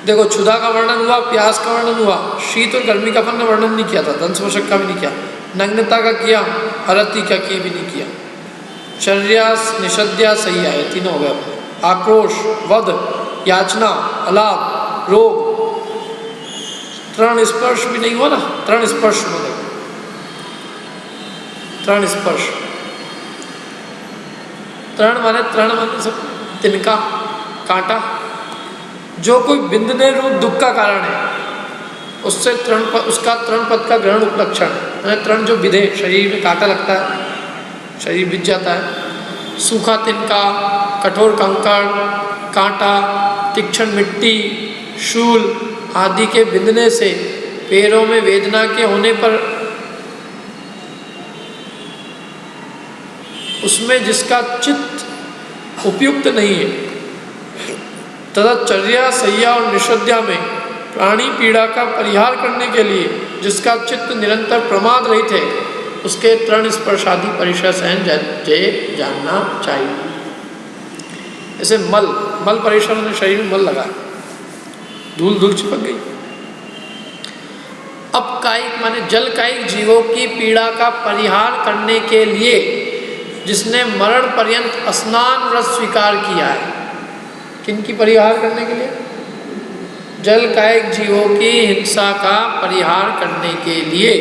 देखो, क्षुधा का वर्णन हुआ, प्यास का वर्णन हुआ, शीत और गर्मी का अपन ने वर्णन नहीं किया था, दंशमोषक का भी नहीं किया, नग्नता का किया, अरति का किए भी नहीं किया, चर्या निषद्या सही आए, तीनों हो गए अपने। आक्रोश, वध, याचना, अलाभ, रोग, तृण स्पर्श भी नहीं हुआ ना, तृण स्पर्श मतलब तृण स्पर्श, तृण माने सब तिनका, कांटा, जो कोई बिंदने रूप दुख का कारण है उससे उसका तृण पद का ग्रहण उपलक्षण है। तृण जो विधे, शरीर में कांटा लगता है, शरीर बिज जाता है। सूखा तिनका, कठोर कंकड़, कांटा, तीक्ष्ण मिट्टी, शूल आदि के बिंदने से पैरों में वेदना के होने पर उसमें जिसका चित्त उपयुक्त नहीं है तथा चर्या, सैया और निषद्या में प्राणी पीड़ा का परिहार करने के लिए जिसका चित्त निरंतर प्रमाद रहित है, उसके तृण स्पर्श आदि परिचय सहन जानना चाहिए। जैसे मल परिचय में शरीर में मल लगा, धूल धूल चिपक गई। अब कायिक माने जल कायिक जीवों की पीड़ा का परिहार करने के लिए जिसने मरण पर्यंत स्नान व्रत स्वीकार किया है, किनकी परिहार करने के लिए? जल कायिक जीवों की हिंसा का परिहार करने के लिए,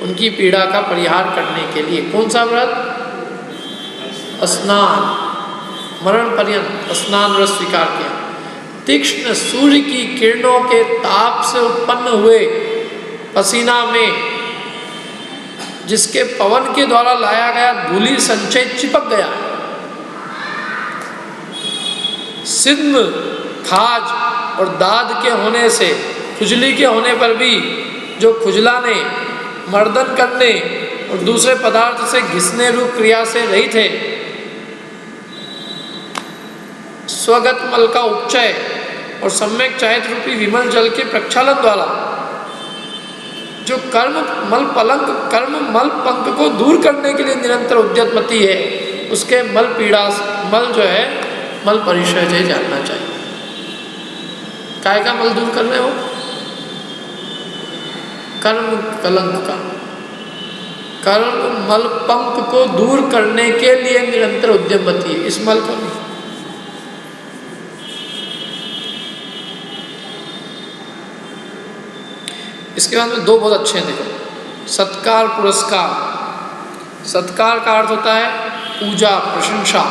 उनकी पीड़ा का परिहार करने के लिए कौन सा व्रत? स्नान, मरण पर्यंत स्नान व्रत स्वीकार किया। तीक्ष्ण सूर्य की किरणों के ताप से उत्पन्न हुए पसीना में जिसके पवन के द्वारा लाया गया धूलि संचय चिपक गया है, सिद्ध, खाज और दाद के होने से, खुजली के होने पर भी जो खुजलाने, मर्दन करने और दूसरे पदार्थ से घिसने रूप क्रिया से रहित है, स्वगत मल का उपचय और सम्यक चायत रूपी विमल जल के प्रक्षालन द्वारा जो कर्म मल पंक को दूर करने के लिए निरंतर उद्यतमती है, उसके मल पीड़ा, मल जो है मल परिचय से जानना चाहिए। काय का मल दूर कर रहे हो? कर्म कलंक का। कर्म मल पंक को दूर करने के लिए निरंतर उद्यमती है, इस मल को नहीं। इसके बाद में दो बहुत अच्छे हैं, देखो। सत्कार पुरस्कार। सत्कार का अर्थ होता है पूजा, प्रशंसा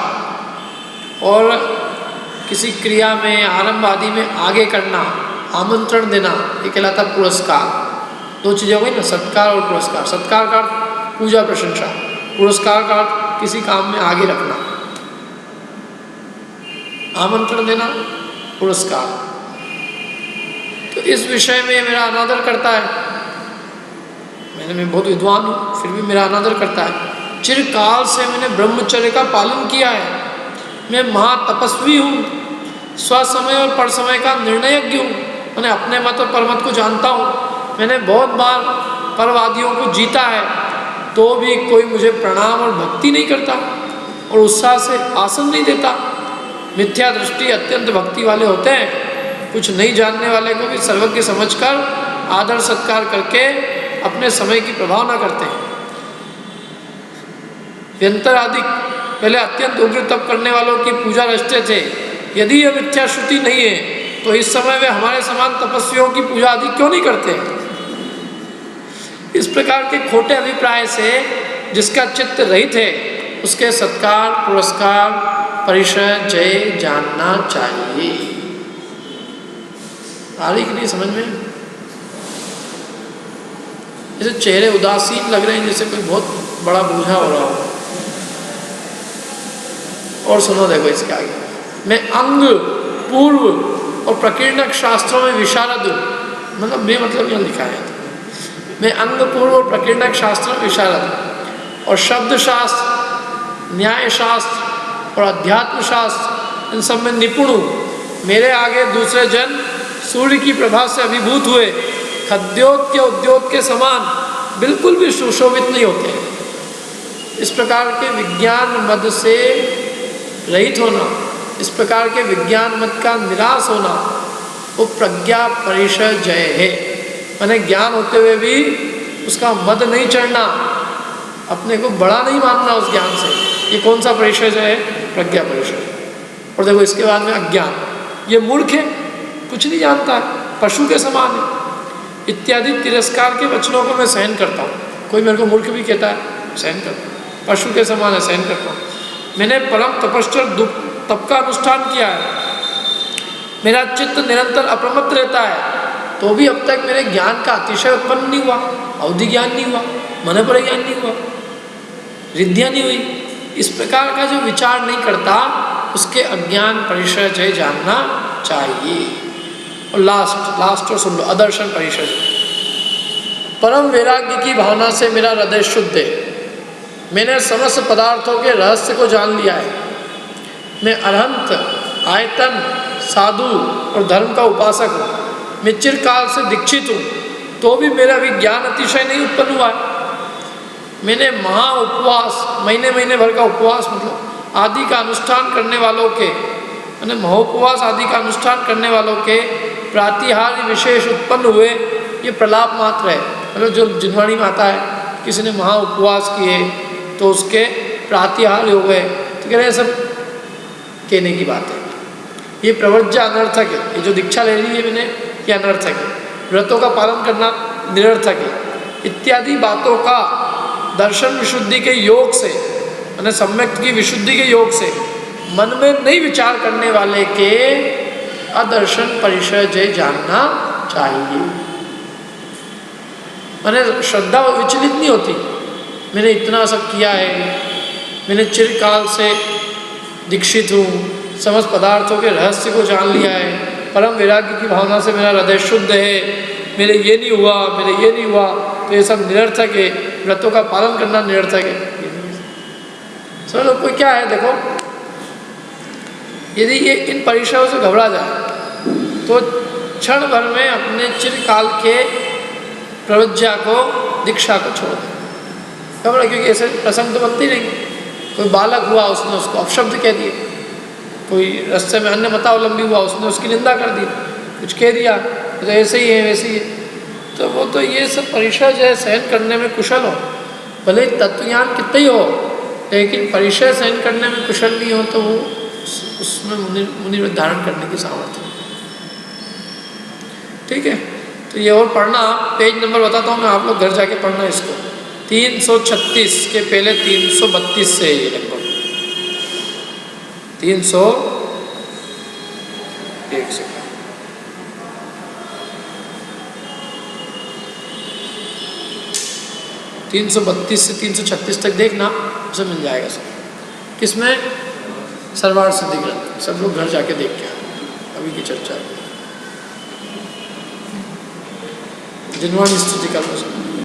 और किसी क्रिया में, आरंभ आदि में आगे करना, आमंत्रण देना, ये कहलाता है पुरस्कार। दो चीज़ें हो गई ना, सत्कार और पुरस्कार। सत्कार का अर्थ पूजा प्रशंसा, पुरस्कार का अर्थ किसी काम में आगे रखना, आमंत्रण देना, पुरस्कार। तो इस विषय में मेरा अनादर करता है, मैं बहुत विद्वान हूँ फिर भी मेरा अनादर करता है। चिरकाल से मैंने ब्रह्मचर्य का पालन किया है, मैं महातपस्वी हूँ, स्वसमय और परसमय का निर्णयज्ञ हूँ, मैंने अपने मत और परमत को जानता हूँ, मैंने बहुत बार परवादियों को जीता है, तो भी कोई मुझे प्रणाम और भक्ति नहीं करता और उत्साह से आसन नहीं देता। मिथ्या दृष्टि अत्यंत भक्ति वाले होते हैं, कुछ नहीं जानने वाले को भी सर्वज्ञ समझकर आदर सत्कार करके अपने समय की प्रभावना करते हैं। व्यंतर आदि पहले अत्यंत उग्र तप करने वालों की पूजा रचते थे। यदि यह मिथ्या श्रुति नहीं है तो इस समय वे हमारे समान तपस्वियों की पूजा आदि क्यों नहीं करते? इस प्रकार के खोटे अभिप्राय से जिसका चित्त रहित है, उसके सत्कार, पुरस्कार, परिचय, जय जानना चाहिए। आ रही कि नहीं समझ में? जैसे चेहरे उदासीन लग रहे हैं, जैसे कोई बहुत बड़ा बोझा हो रहा हो। और सुनो, देखो इसके आगे, मैं अंग, पूर्व और प्रकीर्णक शास्त्रों में विशारद हूँ। मतलब मैं मतलब यहाँ लिखा है, मैं अंग, पूर्व और प्रकीर्णक शास्त्रों में विशारद हूँ और शब्द शास्त्र, न्याय शास्त्र और अध्यात्म शास्त्र, इन सब में निपुण हूँ। मेरे आगे दूसरे जन सूर्य की प्रभा से अभिभूत हुए खद्योत के उद्योग के समान बिल्कुल भी सुशोभित नहीं होते। इस प्रकार के विज्ञान मद से रहित होना, इस प्रकार के विज्ञान मत का निराश होना, वो प्रज्ञा परिचय जय है। मैंने ज्ञान होते हुए भी उसका मद नहीं चढ़ना, अपने को बड़ा नहीं मानना उस ज्ञान से, ये कौन सा परिचय जय है? प्रज्ञा परिचय। और देखो इसके बाद में अज्ञान, ये मूर्ख है, कुछ नहीं जानता है, पशु के समान है, इत्यादि तिरस्कार के वचनों को मैं सहन करता हूँ। कोई मेरे को मूर्ख भी कहता है, सहन करता हूँ। पशु के समान है, सहन करता हूँ। मैंने परम तपश्चर्य तप का अनुष्ठान किया है, मेरा चित्त निरंतर अप्रमत्त रहता है, तो भी अब तक मेरे ज्ञान का अतिशय उत्पन्न नहीं हुआ, अवधि ज्ञान नहीं हुआ, मन पर ज्ञान नहीं हुआ, रिद्धियाँ नहीं हुई। इस प्रकार का जो विचार नहीं करता, उसके अज्ञान परिचय जय जानना चाहिए। और लास्ट और सुन लो, अदर्शन परिचय। परम वैराग्य की भावना से मेरा हृदय शुद्ध है, मैंने समस्त पदार्थों के रहस्य को जान लिया है, मैं अरहंत, आयतन, साधु और धर्म का उपासक हूँ, मैं चिरकाल से दीक्षित हूँ, तो भी मेरा विज्ञान अतिशय नहीं उत्पन्न हुआ है। मैंने महा उपवास, महीने महीने भर का उपवास मतलब आदि का अनुष्ठान करने वालों के, मैंने महोपवास आदि का अनुष्ठान करने वालों के प्रातिहार्य विशेष उत्पन्न हुए, ये प्रलाप मात्र है। मतलब जो जिनवाणी में आता है, किसी ने महा उपवास किए तो उसके प्रातिहार्य हो गए, तो कह रहे हैं सब कहने की बात है, ये प्रवज्जा अनर्थक है। ये जो दीक्षा ले ली है मैंने, ये अनर्थक है। व्रतों का पालन करना निरर्थक है, इत्यादि बातों का दर्शन विशुद्धि के योग से, मैंने सम्यक की विशुद्धि के योग से मन में नहीं विचार करने वाले के अदर्शन परिचय जय जानना चाहिए। मैंने श्रद्धा विचलित नहीं होती, मैंने इतना सब किया है, मैंने चिरकाल से दीक्षित हूँ, समस्त पदार्थों के रहस्य को जान लिया है, परम वैराग्य की भावना से मेरा हृदय शुद्ध है, मेरे ये नहीं हुआ, मेरे ये नहीं हुआ, तो ये सब निरर्थक है, व्रतों का पालन करना निरर्थक है। सब लोग को क्या है, देखो यदि ये इन परीक्षाओं से घबरा जाए तो क्षण भर में अपने चिरकाल के प्रवज्ञा को, दीक्षा को छोड़ दें। घबरा, क्योंकि ऐसे प्रसंग तो बनते ही नहीं। कोई बालक हुआ, उसने उसको अपशब्द कह दिए, कोई रास्ते में अन्य मतावलंबी हुआ, उसने उसकी निंदा कर दी, कुछ कह दिया, तो ऐसे ही है वैसे ही है। तो वो तो ये सब परीक्षा जो है सहन करने में कुशल हो, भले ही तत्वज्ञान कितना ही हो, लेकिन परीक्षा सहन करने में कुशल नहीं हो तो वो उसमें मुनि धारण करने की सामर्थ्य। ठीक है, तो ये और पढ़ना, पेज नंबर बताता हूँ मैं, आप लोग घर जाके पढ़ना इसको। 336 के पहले 332 से ये लगभग 301 से 332 से 336 तक देखना, उसे मिल जाएगा सब। किसमें? सर्वार्थ सिद्धि ग्रंथ। सब लोग घर जाके देख के आए अभी की चर्चा। जिनवाणी स्तुति का